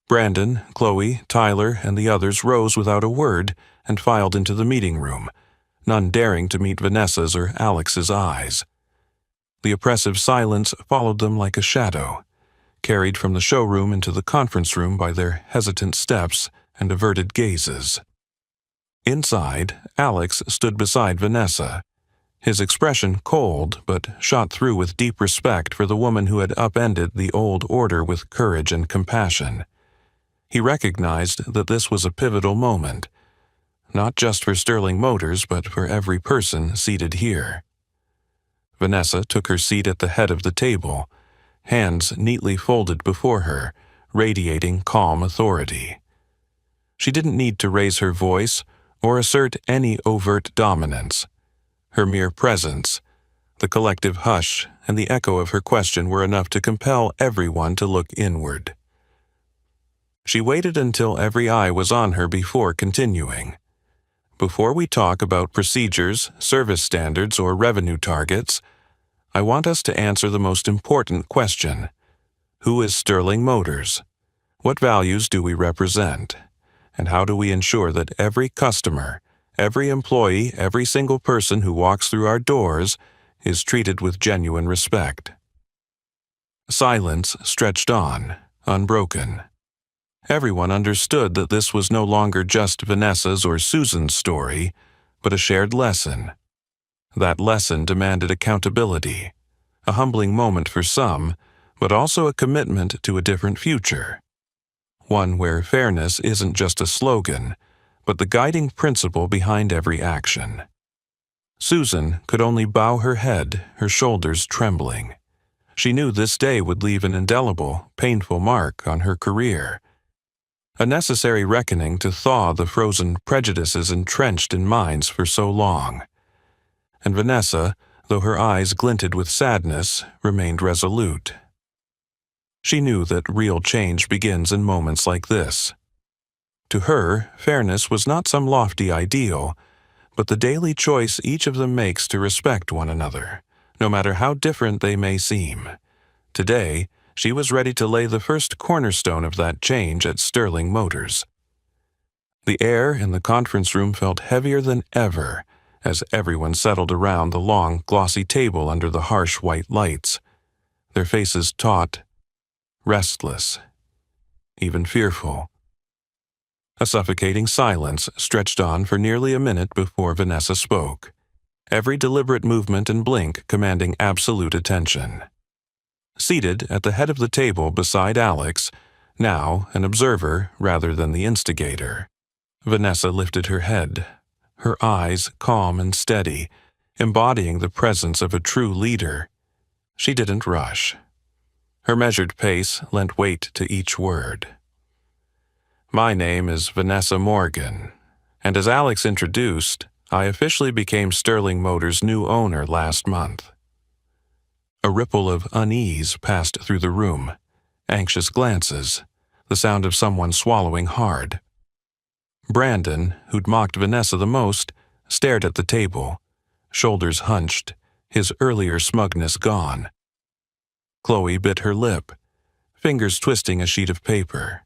Brandon, Chloe, Tyler, and the others rose without a word and filed into the meeting room, none daring to meet Vanessa's or Alex's eyes. The oppressive silence followed them like a shadow, carried from the showroom into the conference room by their hesitant steps and averted gazes. Inside, Alex stood beside Vanessa, his expression cold but shot through with deep respect for the woman who had upended the old order with courage and compassion. He recognized that this was a pivotal moment, not just for Sterling Motors but for every person seated here. Vanessa took her seat at the head of the table, hands neatly folded before her, radiating calm authority. She didn't need to raise her voice or assert any overt dominance. Her mere presence, the collective hush, and the echo of her question were enough to compel everyone to look inward. She waited until every eye was on her before continuing. "Before we talk about procedures, service standards, or revenue targets, I want us to answer the most important question. Who is Sterling Motors? What values do we represent? And how do we ensure that every customer, every employee, every single person who walks through our doors is treated with genuine respect?" Silence stretched on, unbroken. Everyone understood that this was no longer just Vanessa's or Susan's story, but a shared lesson. That lesson demanded accountability, a humbling moment for some, but also a commitment to a different future. One where fairness isn't just a slogan, but the guiding principle behind every action. Susan could only bow her head, her shoulders trembling. She knew this day would leave an indelible, painful mark on her career. A necessary reckoning to thaw the frozen prejudices entrenched in minds for so long. And Vanessa, though her eyes glinted with sadness, remained resolute. She knew that real change begins in moments like this. To her, fairness was not some lofty ideal, but the daily choice each of them makes to respect one another, no matter how different they may seem. Today, she was ready to lay the first cornerstone of that change at Sterling Motors. The air in the conference room felt heavier than ever as everyone settled around the long, glossy table under the harsh white lights, their faces taut, restless, even fearful. A suffocating silence stretched on for nearly a minute before Vanessa spoke, every deliberate movement and blink commanding absolute attention. Seated at the head of the table beside Alex, now an observer rather than the instigator, Vanessa lifted her head, her eyes calm and steady, embodying the presence of a true leader. She didn't rush. Her measured pace lent weight to each word. "My name is Vanessa Morgan, and as Alex introduced, I officially became Sterling Motors' new owner last month." A ripple of unease passed through the room, anxious glances, the sound of someone swallowing hard. Brandon, who'd mocked Vanessa the most, stared at the table, shoulders hunched, his earlier smugness gone. Chloe bit her lip, fingers twisting a sheet of paper.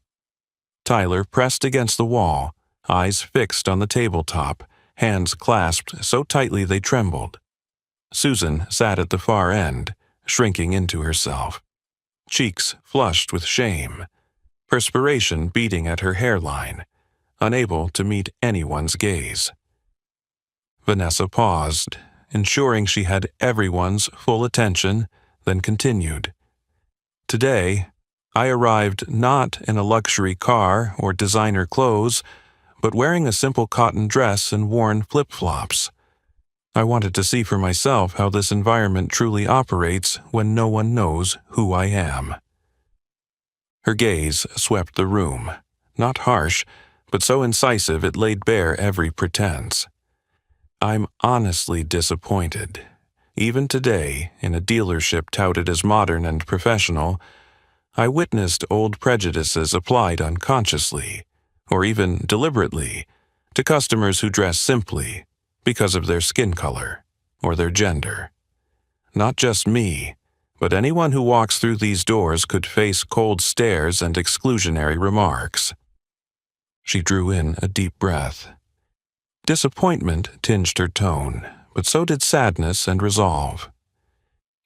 Tyler pressed against the wall, eyes fixed on the tabletop, hands clasped so tightly they trembled. Susan sat at the far end, shrinking into herself, cheeks flushed with shame, perspiration beating at her hairline, unable to meet anyone's gaze. Vanessa paused, ensuring she had everyone's full attention, then continued. Today, I arrived not in a luxury car or designer clothes, but wearing a simple cotton dress and worn flip-flops. I wanted to see for myself how this environment truly operates when no one knows who I am. Her gaze swept the room, not harsh, but so incisive it laid bare every pretense. I'm honestly disappointed. Even today, in a dealership touted as modern and professional, I witnessed old prejudices applied unconsciously, or even deliberately, to customers who dress simply because of their skin color or their gender. Not just me, but anyone who walks through these doors could face cold stares and exclusionary remarks. She drew in a deep breath. Disappointment tinged her tone, but so did sadness and resolve.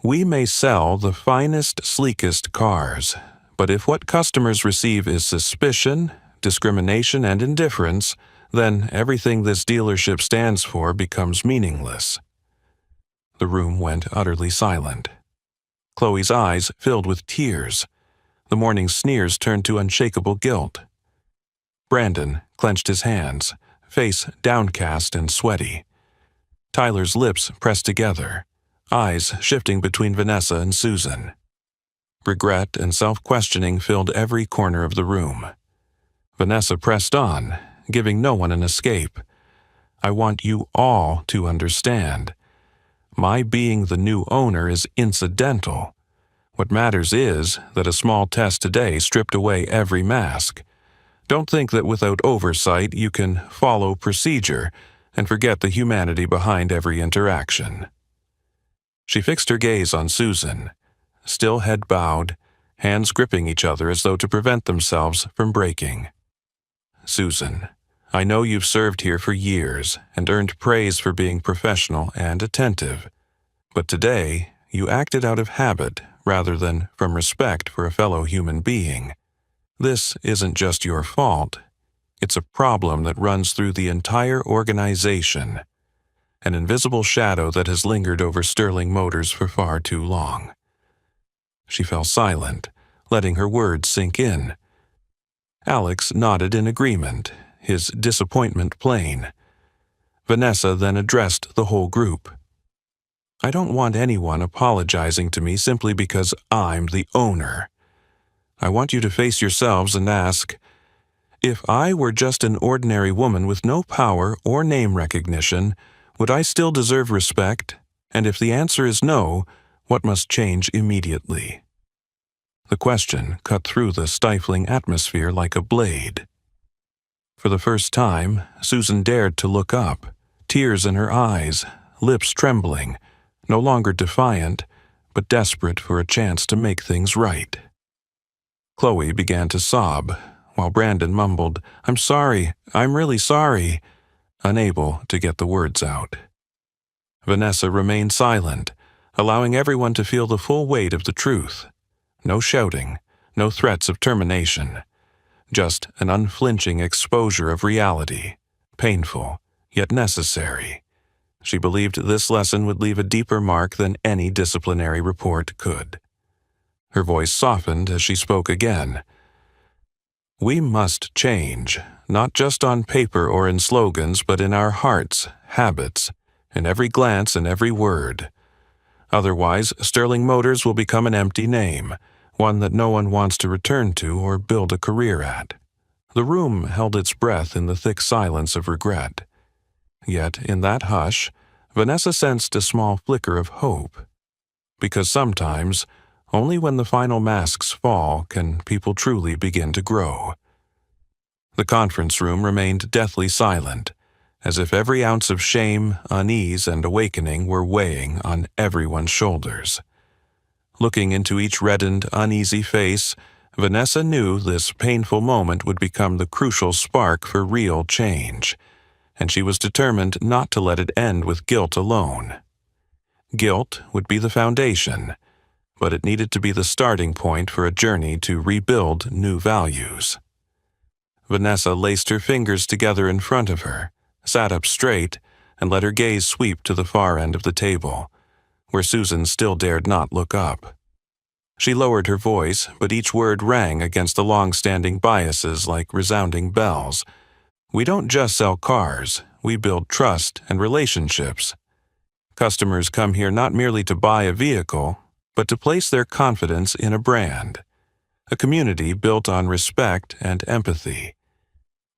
We may sell the finest, sleekest cars, but if what customers receive is suspicion, discrimination, and indifference, then everything this dealership stands for becomes meaningless. The room went utterly silent. Chloe's eyes filled with tears. The morning's sneers turned to unshakable guilt. Brandon clenched his hands, face downcast and sweaty. Tyler's lips pressed together, eyes shifting between Vanessa and Susan. Regret and self-questioning filled every corner of the room. Vanessa pressed on, giving no one an escape. I want you all to understand. My being the new owner is incidental. What matters is that a small test today stripped away every mask. Don't think that without oversight you can follow procedure and forget the humanity behind every interaction. She fixed her gaze on Susan, still head bowed, hands gripping each other as though to prevent themselves from breaking. Susan, I know you've served here for years and earned praise for being professional and attentive, but today you acted out of habit rather than from respect for a fellow human being. This isn't just your fault. It's a problem that runs through the entire organization, an invisible shadow that has lingered over Sterling Motors for far too long. She fell silent, letting her words sink in. Alex nodded in agreement, his disappointment plain. Vanessa then addressed the whole group. I don't want anyone apologizing to me simply because I'm the owner. I want you to face yourselves and ask, if I were just an ordinary woman with no power or name recognition, would I still deserve respect? And if the answer is no, what must change immediately? The question cut through the stifling atmosphere like a blade. For the first time, Susan dared to look up, tears in her eyes, lips trembling, no longer defiant, but desperate for a chance to make things right. Chloe began to sob, while Brandon mumbled, I'm sorry, I'm really sorry, unable to get the words out. Vanessa remained silent, allowing everyone to feel the full weight of the truth. No shouting, no threats of termination, just an unflinching exposure of reality, painful, yet necessary. She believed this lesson would leave a deeper mark than any disciplinary report could. Her voice softened as she spoke again. We must change, not just on paper or in slogans, but in our hearts, habits, in every glance and every word. Otherwise, Sterling Motors will become an empty name, one that no one wants to return to or build a career at. The room held its breath in the thick silence of regret. Yet, in that hush, Vanessa sensed a small flicker of hope. Because sometimes, only when the final masks fall can people truly begin to grow. The conference room remained deathly silent, as if every ounce of shame, unease, and awakening were weighing on everyone's shoulders. Looking into each reddened, uneasy face, Vanessa knew this painful moment would become the crucial spark for real change, and she was determined not to let it end with guilt alone. Guilt would be the foundation, but it needed to be the starting point for a journey to rebuild new values. Vanessa laced her fingers together in front of her, sat up straight, and let her gaze sweep to the far end of the table, where Susan still dared not look up. She lowered her voice, but each word rang against the long-standing biases like resounding bells. We don't just sell cars, we build trust and relationships. Customers come here not merely to buy a vehicle, but to place their confidence in a brand, a community built on respect and empathy.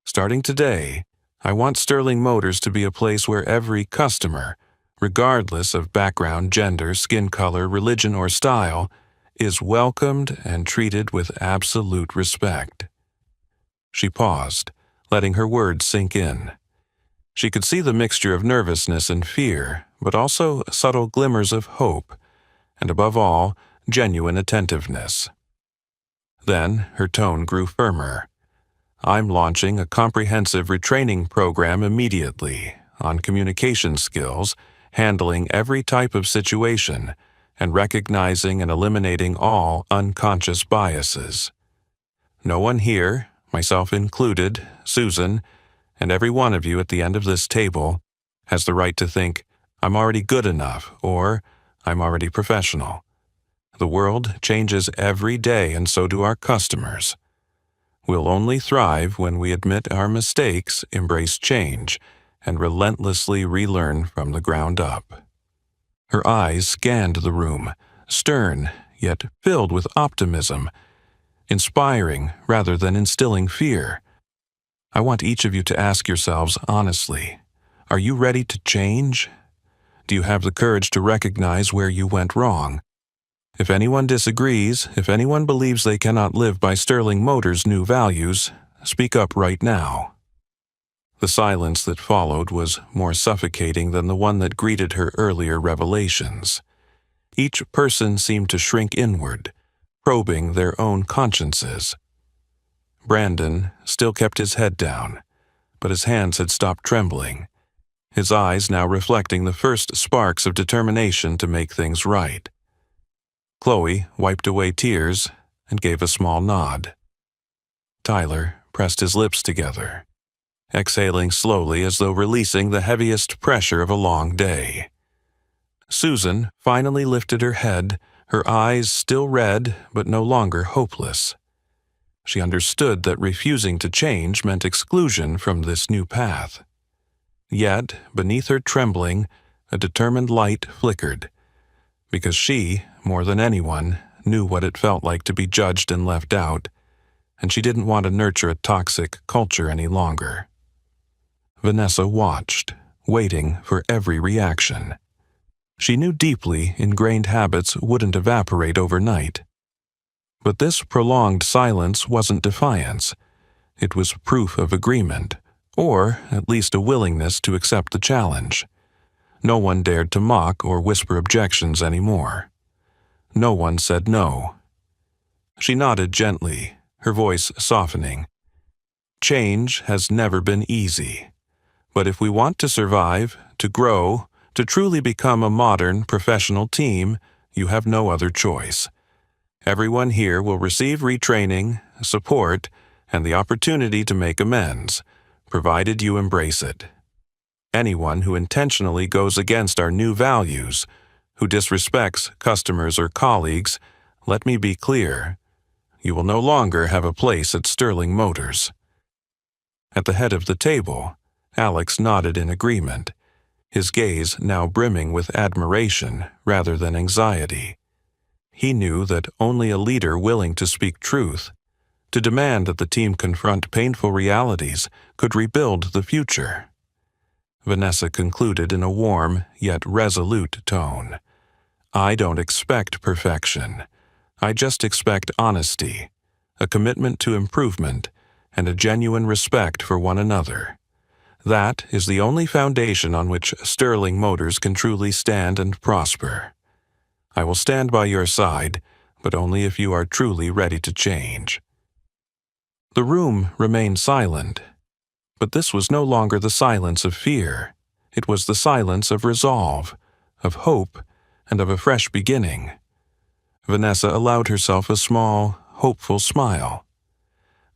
Starting today, I want Sterling Motors to be a place where every customer, regardless of background, gender, skin color, religion, or style, is welcomed and treated with absolute respect. She paused, letting her words sink in. She could see the mixture of nervousness and fear, but also subtle glimmers of hope, and above all, genuine attentiveness. Then her tone grew firmer. I'm launching a comprehensive retraining program immediately on communication skills, handling every type of situation, and recognizing and eliminating all unconscious biases. No one here, myself included, Susan, and every one of you at the end of this table, has the right to think, I'm already good enough, or I'm already professional. The world changes every day, and so do our customers. We'll only thrive when we admit our mistakes, embrace change, and relentlessly relearn from the ground up. Her eyes scanned the room, stern, yet filled with optimism, inspiring rather than instilling fear. I want each of you to ask yourselves honestly, are you ready to change? Do you have the courage to recognize where you went wrong? If anyone disagrees, if anyone believes they cannot live by Sterling Motors' new values, speak up right now. The silence that followed was more suffocating than the one that greeted her earlier revelations. Each person seemed to shrink inward, probing their own consciences. Brandon still kept his head down, but his hands had stopped trembling, his eyes now reflecting the first sparks of determination to make things right. Chloe wiped away tears and gave a small nod. Tyler pressed his lips together, exhaling slowly as though releasing the heaviest pressure of a long day. Susan finally lifted her head, her eyes still red but no longer hopeless. She understood that refusing to change meant exclusion from this new path. Yet, beneath her trembling, a determined light flickered, because she, more than anyone, knew what it felt like to be judged and left out, and she didn't want to nurture a toxic culture any longer. Vanessa watched, waiting for every reaction. She knew deeply ingrained habits wouldn't evaporate overnight. But this prolonged silence wasn't defiance. It was proof of agreement, or at least a willingness to accept the challenge. No one dared to mock or whisper objections anymore. No one said no. She nodded gently, her voice softening. Change has never been easy. But if we want to survive, to grow, to truly become a modern, professional team, you have no other choice. Everyone here will receive retraining, support, and the opportunity to make amends, provided you embrace it. Anyone who intentionally goes against our new values, who disrespects customers or colleagues, let me be clear, you will no longer have a place at Sterling Motors. At the head of the table, Alex nodded in agreement, his gaze now brimming with admiration rather than anxiety. He knew that only a leader willing to speak truth, to demand that the team confront painful realities, could rebuild the future. Vanessa concluded in a warm yet resolute tone. I don't expect perfection. I just expect honesty, a commitment to improvement, and a genuine respect for one another. That is the only foundation on which Sterling Motors can truly stand and prosper. I will stand by your side, but only if you are truly ready to change." The room remained silent, but this was no longer the silence of fear. It was the silence of resolve, of hope, and of a fresh beginning. Vanessa allowed herself a small, hopeful smile.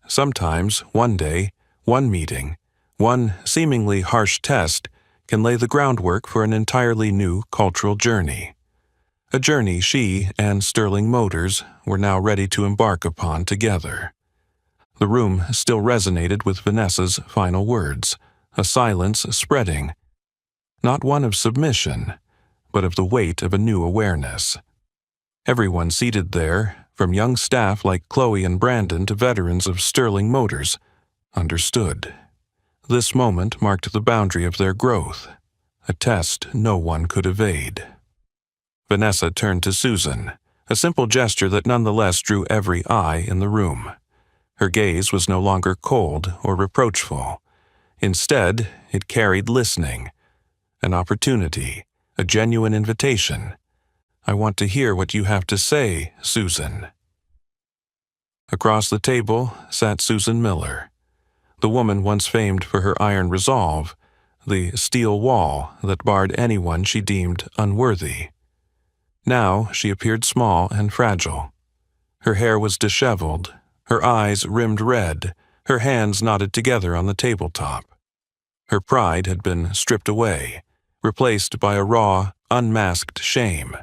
Sometimes, one day, one meeting, one seemingly harsh test can lay the groundwork for an entirely new cultural journey. A journey she and Sterling Motors were now ready to embark upon together. The room still resonated with Vanessa's final words, a silence spreading, not one of submission, but of the weight of a new awareness. Everyone seated there, from young staff like Chloe and Brandon to veterans of Sterling Motors, understood. This moment marked the boundary of their growth, a test no one could evade. Vanessa turned to Susan, a simple gesture that nonetheless drew every eye in the room. Her gaze was no longer cold or reproachful. Instead, it carried listening, an opportunity, a genuine invitation. "I want to hear what you have to say, Susan." Across the table sat Susan Miller, the woman once famed for her iron resolve, the steel wall that barred anyone she deemed unworthy. Now she appeared small and fragile. Her hair was disheveled, her eyes rimmed red, her hands knotted together on the tabletop. Her pride had been stripped away, replaced by a raw, unmasked shame.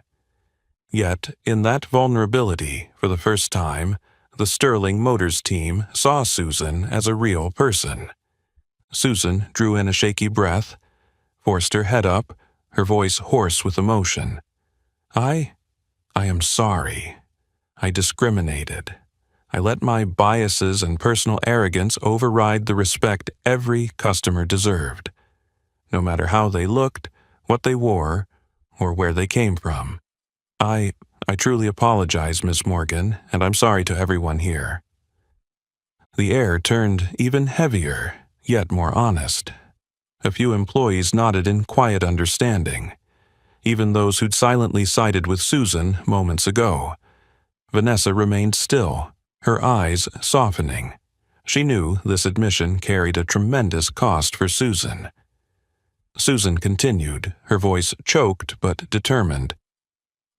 Yet, in that vulnerability, for the first time, the Sterling Motors team saw Susan as a real person. Susan drew in a shaky breath, forced her head up, her voice hoarse with emotion. I am sorry. I discriminated. I let my biases and personal arrogance override the respect every customer deserved, no matter how they looked, what they wore, or where they came from. I truly apologize, Miss Morgan, and I'm sorry to everyone here." The air turned even heavier, yet more honest. A few employees nodded in quiet understanding, even those who'd silently sided with Susan moments ago. Vanessa remained still, her eyes softening. She knew this admission carried a tremendous cost for Susan. Susan continued, her voice choked but determined.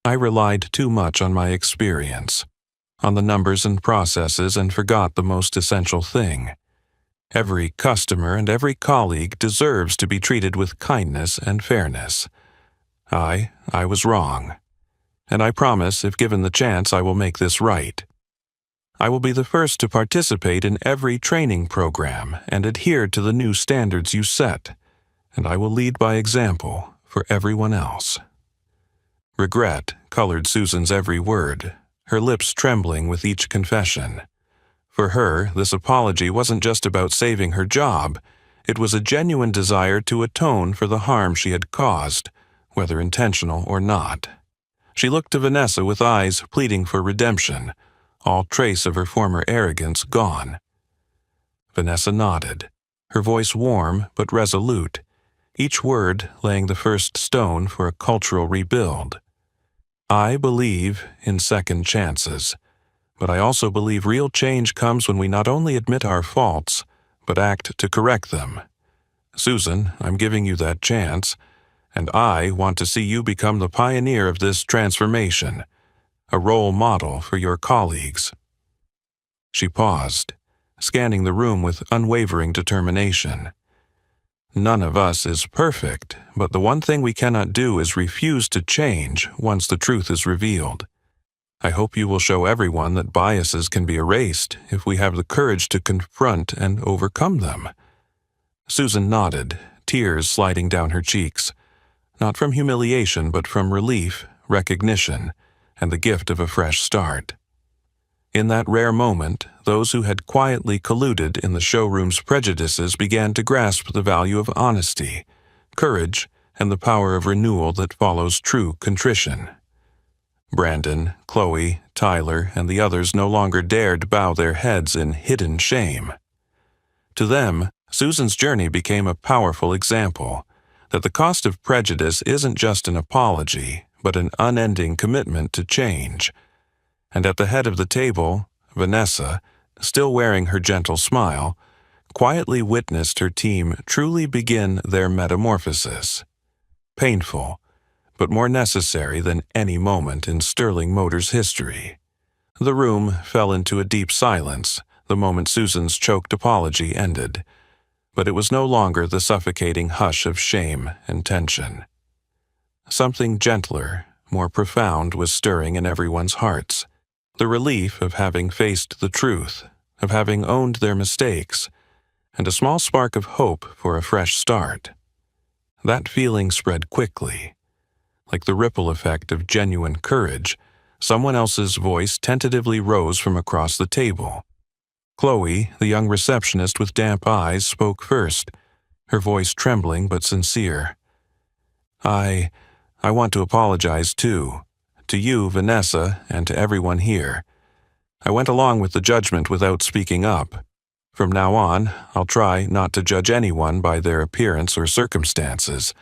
"I relied too much on my experience, on the numbers and processes, and forgot the most essential thing. Every customer and every colleague deserves to be treated with kindness and fairness. I was wrong. And I promise, if given the chance, I will make this right. I will be the first to participate in every training program and adhere to the new standards you set, and I will lead by example for everyone else." Regret colored Susan's every word, her lips trembling with each confession. For her, this apology wasn't just about saving her job. It was a genuine desire to atone for the harm she had caused, whether intentional or not. She looked to Vanessa with eyes pleading for redemption, all trace of her former arrogance gone. Vanessa nodded, her voice warm but resolute, each word laying the first stone for a cultural rebuild. "I believe in second chances, but I also believe real change comes when we not only admit our faults, but act to correct them. Susan, I'm giving you that chance, and I want to see you become the pioneer of this transformation, a role model for your colleagues." She paused, scanning the room with unwavering determination. None of us is perfect, but the one thing we cannot do is refuse to change once the truth is revealed. I hope you will show everyone that biases can be erased if we have the courage to confront and overcome them. Susan nodded, tears sliding down her cheeks, not from humiliation but from relief, recognition, and the gift of a fresh start. In that rare moment, those who had quietly colluded in the showroom's prejudices began to grasp the value of honesty, courage, and the power of renewal that follows true contrition. Brandon, Chloe, Tyler, and the others no longer dared bow their heads in hidden shame. To them, Susan's journey became a powerful example that the cost of prejudice isn't just an apology, but an unending commitment to change. And at the head of the table, Vanessa, still wearing her gentle smile, quietly witnessed her team truly begin their metamorphosis. Painful, but more necessary than any moment in Sterling Motors' history. The room fell into a deep silence the moment Susan's choked apology ended, but it was no longer the suffocating hush of shame and tension. Something gentler, more profound was stirring in everyone's hearts. The relief of having faced the truth, of having owned their mistakes, and a small spark of hope for a fresh start. That feeling spread quickly. Like the ripple effect of genuine courage, someone else's voice tentatively rose from across the table. Chloe, the young receptionist with damp eyes, spoke first, her voice trembling but sincere. I want to apologize too. To you, Vanessa, and to everyone here. I went along with the judgment without speaking up. From now on, I'll try not to judge anyone by their appearance or circumstances.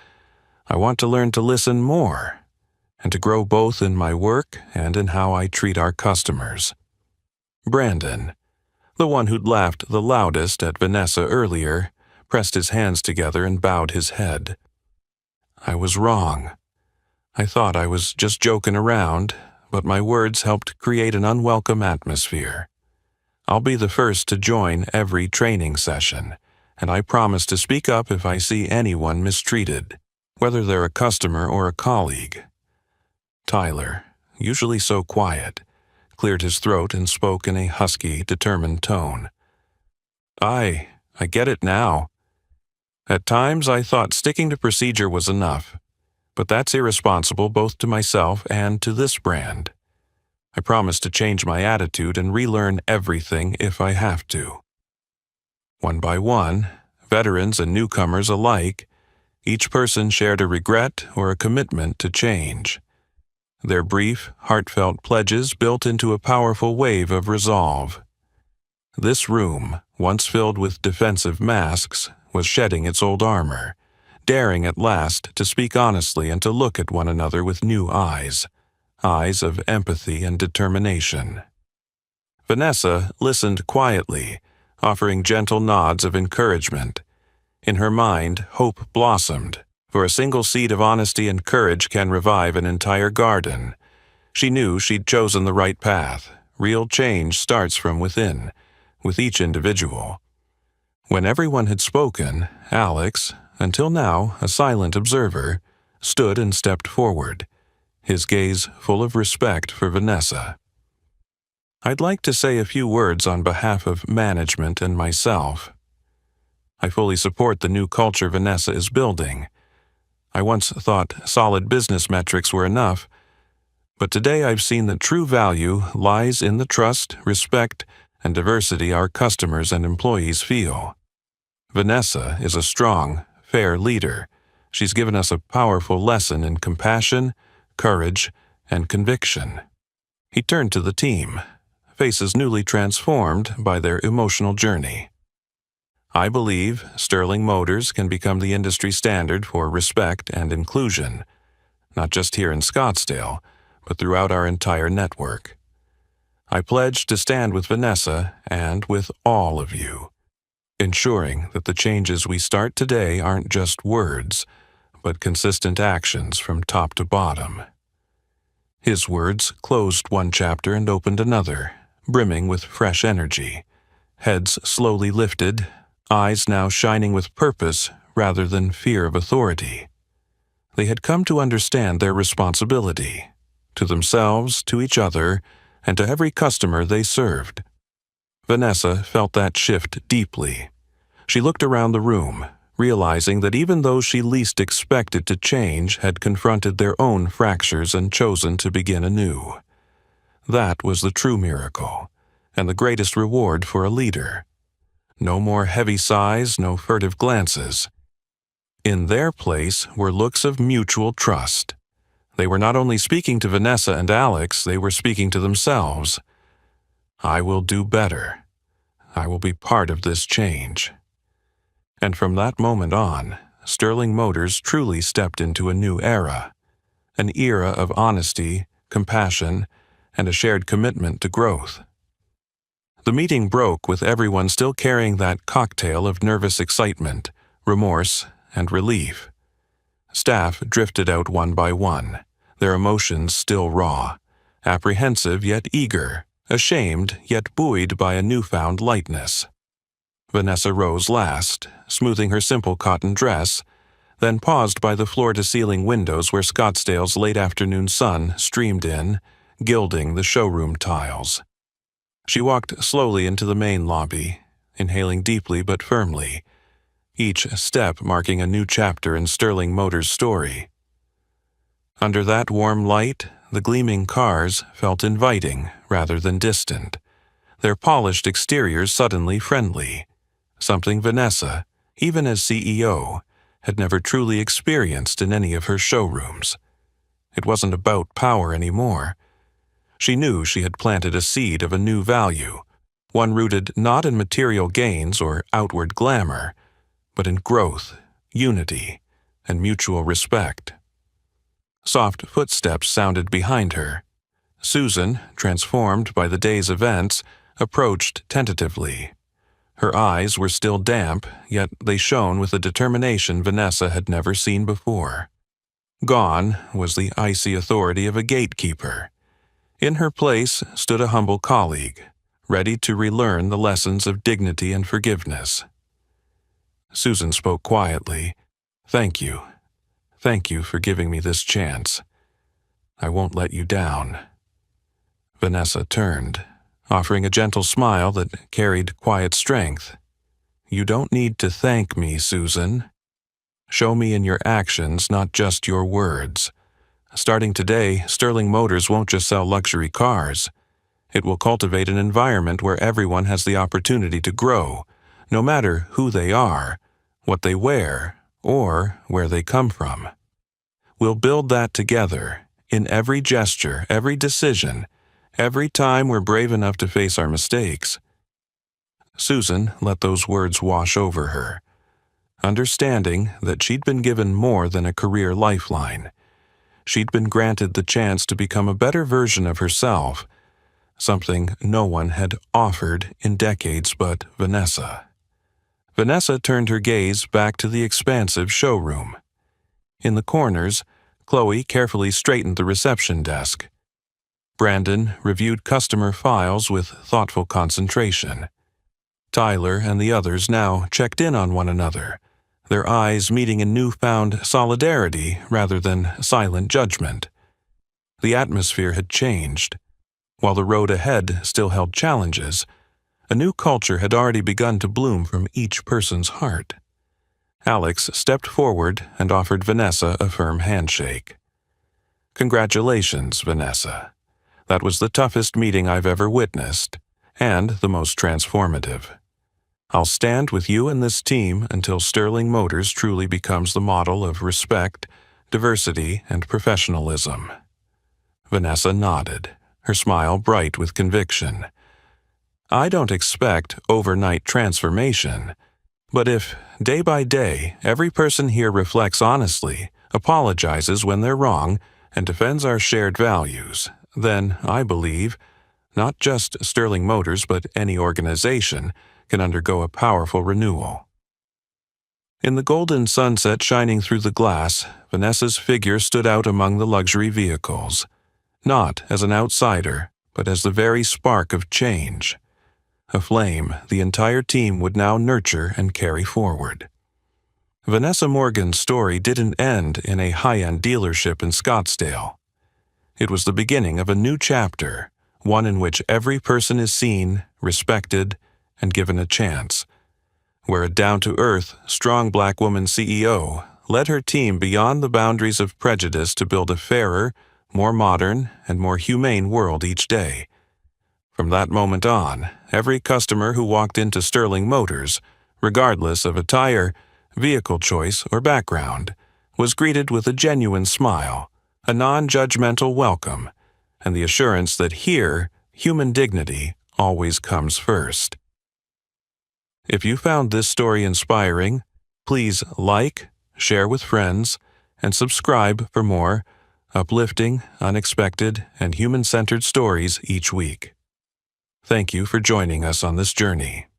I want to learn to listen more, and to grow both in my work and in how I treat our customers. Brandon, the one who'd laughed the loudest at Vanessa earlier, pressed his hands together and bowed his head. I was wrong. I thought I was just joking around, but my words helped create an unwelcome atmosphere. I'll be the first to join every training session, and I promise to speak up if I see anyone mistreated, whether they're a customer or a colleague. Tyler, usually so quiet, cleared his throat and spoke in a husky, determined tone. I get it now. At times I thought sticking to procedure was enough, but that's irresponsible both to myself and to this brand. I promise to change my attitude and relearn everything if I have to. One by one, veterans and newcomers alike, each person shared a regret or a commitment to change. Their brief, heartfelt pledges built into a powerful wave of resolve. This room, once filled with defensive masks, was shedding its old armor, daring at last to speak honestly and to look at one another with new eyes of empathy and determination. Vanessa listened quietly, offering gentle nods of encouragement. In her mind, hope blossomed, for a single seed of honesty and courage can revive an entire garden. She knew she'd chosen the right path. Real change starts from within, with each individual. When everyone had spoken, Alex, until now a silent observer, stood and stepped forward, his gaze full of respect for Vanessa. I'd like to say a few words on behalf of management and myself. I fully support the new culture Vanessa is building. I once thought solid business metrics were enough, but today I've seen that true value lies in the trust, respect, and diversity our customers and employees feel. Vanessa is a strong, fair leader. She's given us a powerful lesson in compassion, courage, and conviction. He turned to the team, faces newly transformed by their emotional journey. I believe Sterling Motors can become the industry standard for respect and inclusion, not just here in Scottsdale, but throughout our entire network. I pledge to stand with Vanessa and with all of you, ensuring that the changes we start today aren't just words, but consistent actions from top to bottom. His words closed one chapter and opened another, brimming with fresh energy. Heads slowly lifted, eyes now shining with purpose rather than fear of authority. They had come to understand their responsibility, to themselves, to each other, and to every customer they served. Vanessa felt that shift deeply. She looked around the room, realizing that even those she least expected to change had confronted their own fractures and chosen to begin anew. That was the true miracle, and the greatest reward for a leader. No more heavy sighs, no furtive glances. In their place were looks of mutual trust. They were not only speaking to Vanessa and Alex, they were speaking to themselves. I will do better. I will be part of this change. And from that moment on, Sterling Motors truly stepped into a new era, an era of honesty, compassion, and a shared commitment to growth. The meeting broke with everyone still carrying that cocktail of nervous excitement, remorse, and relief. Staff drifted out one by one, their emotions still raw, apprehensive yet eager, ashamed yet buoyed by a newfound lightness. Vanessa rose last, smoothing her simple cotton dress, then paused by the floor-to-ceiling windows where Scottsdale's late-afternoon sun streamed in, gilding the showroom tiles. She walked slowly into the main lobby, inhaling deeply but firmly, each step marking a new chapter in Sterling Motors' story. Under that warm light, the gleaming cars felt inviting rather than distant, their polished exteriors suddenly friendly, something Vanessa, even as CEO, had never truly experienced in any of her showrooms. It wasn't about power anymore. She knew she had planted a seed of a new value, one rooted not in material gains or outward glamour, but in growth, unity, and mutual respect. Soft footsteps sounded behind her. Susan, transformed by the day's events, approached tentatively. Her eyes were still damp, yet they shone with a determination Vanessa had never seen before. Gone was the icy authority of a gatekeeper. In her place stood a humble colleague, ready to relearn the lessons of dignity and forgiveness. Susan spoke quietly. "Thank you. Thank you for giving me this chance. I won't let you down." Vanessa turned, offering a gentle smile that carried quiet strength. "You don't need to thank me, Susan. Show me in your actions, not just your words. Starting today, Sterling Motors won't just sell luxury cars. It will cultivate an environment where everyone has the opportunity to grow, no matter who they are, what they wear, or where they come from. We'll build that together, in every gesture, every decision, every time we're brave enough to face our mistakes." Susan let those words wash over her, understanding that she'd been given more than a career lifeline. She'd been granted the chance to become a better version of herself, something no one had offered in decades but Vanessa. Vanessa turned her gaze back to the expansive showroom. In the corners, Chloe carefully straightened the reception desk. Brandon reviewed customer files with thoughtful concentration. Tyler and the others now checked in on one another, their eyes meeting in newfound solidarity rather than silent judgment. The atmosphere had changed. While the road ahead still held challenges, a new culture had already begun to bloom from each person's heart. Alex stepped forward and offered Vanessa a firm handshake. "Congratulations, Vanessa. That was the toughest meeting I've ever witnessed, and the most transformative. I'll stand with you and this team until Sterling Motors truly becomes the model of respect, diversity, and professionalism." Vanessa nodded, her smile bright with conviction. "I don't expect overnight transformation, but if, day by day, every person here reflects honestly, apologizes when they're wrong, and defends our shared values, then I believe not just Sterling Motors but any organization can undergo a powerful renewal." In the golden sunset shining through the glass, Vanessa's figure stood out among the luxury vehicles, not as an outsider, but as the very spark of change. A flame the entire team would now nurture and carry forward. Vanessa Morgan's story didn't end in a high-end dealership in Scottsdale. It was the beginning of a new chapter, one in which every person is seen, respected, and given a chance, where a down-to-earth, strong black woman CEO led her team beyond the boundaries of prejudice to build a fairer, more modern, and more humane world each day. From that moment on, every customer who walked into Sterling Motors, regardless of attire, vehicle choice, or background, was greeted with a genuine smile, a non-judgmental welcome, and the assurance that here, human dignity always comes first. If you found this story inspiring, Please like, share with friends, and subscribe for more uplifting, unexpected, and human-centered stories each week. Thank you for joining us on this journey.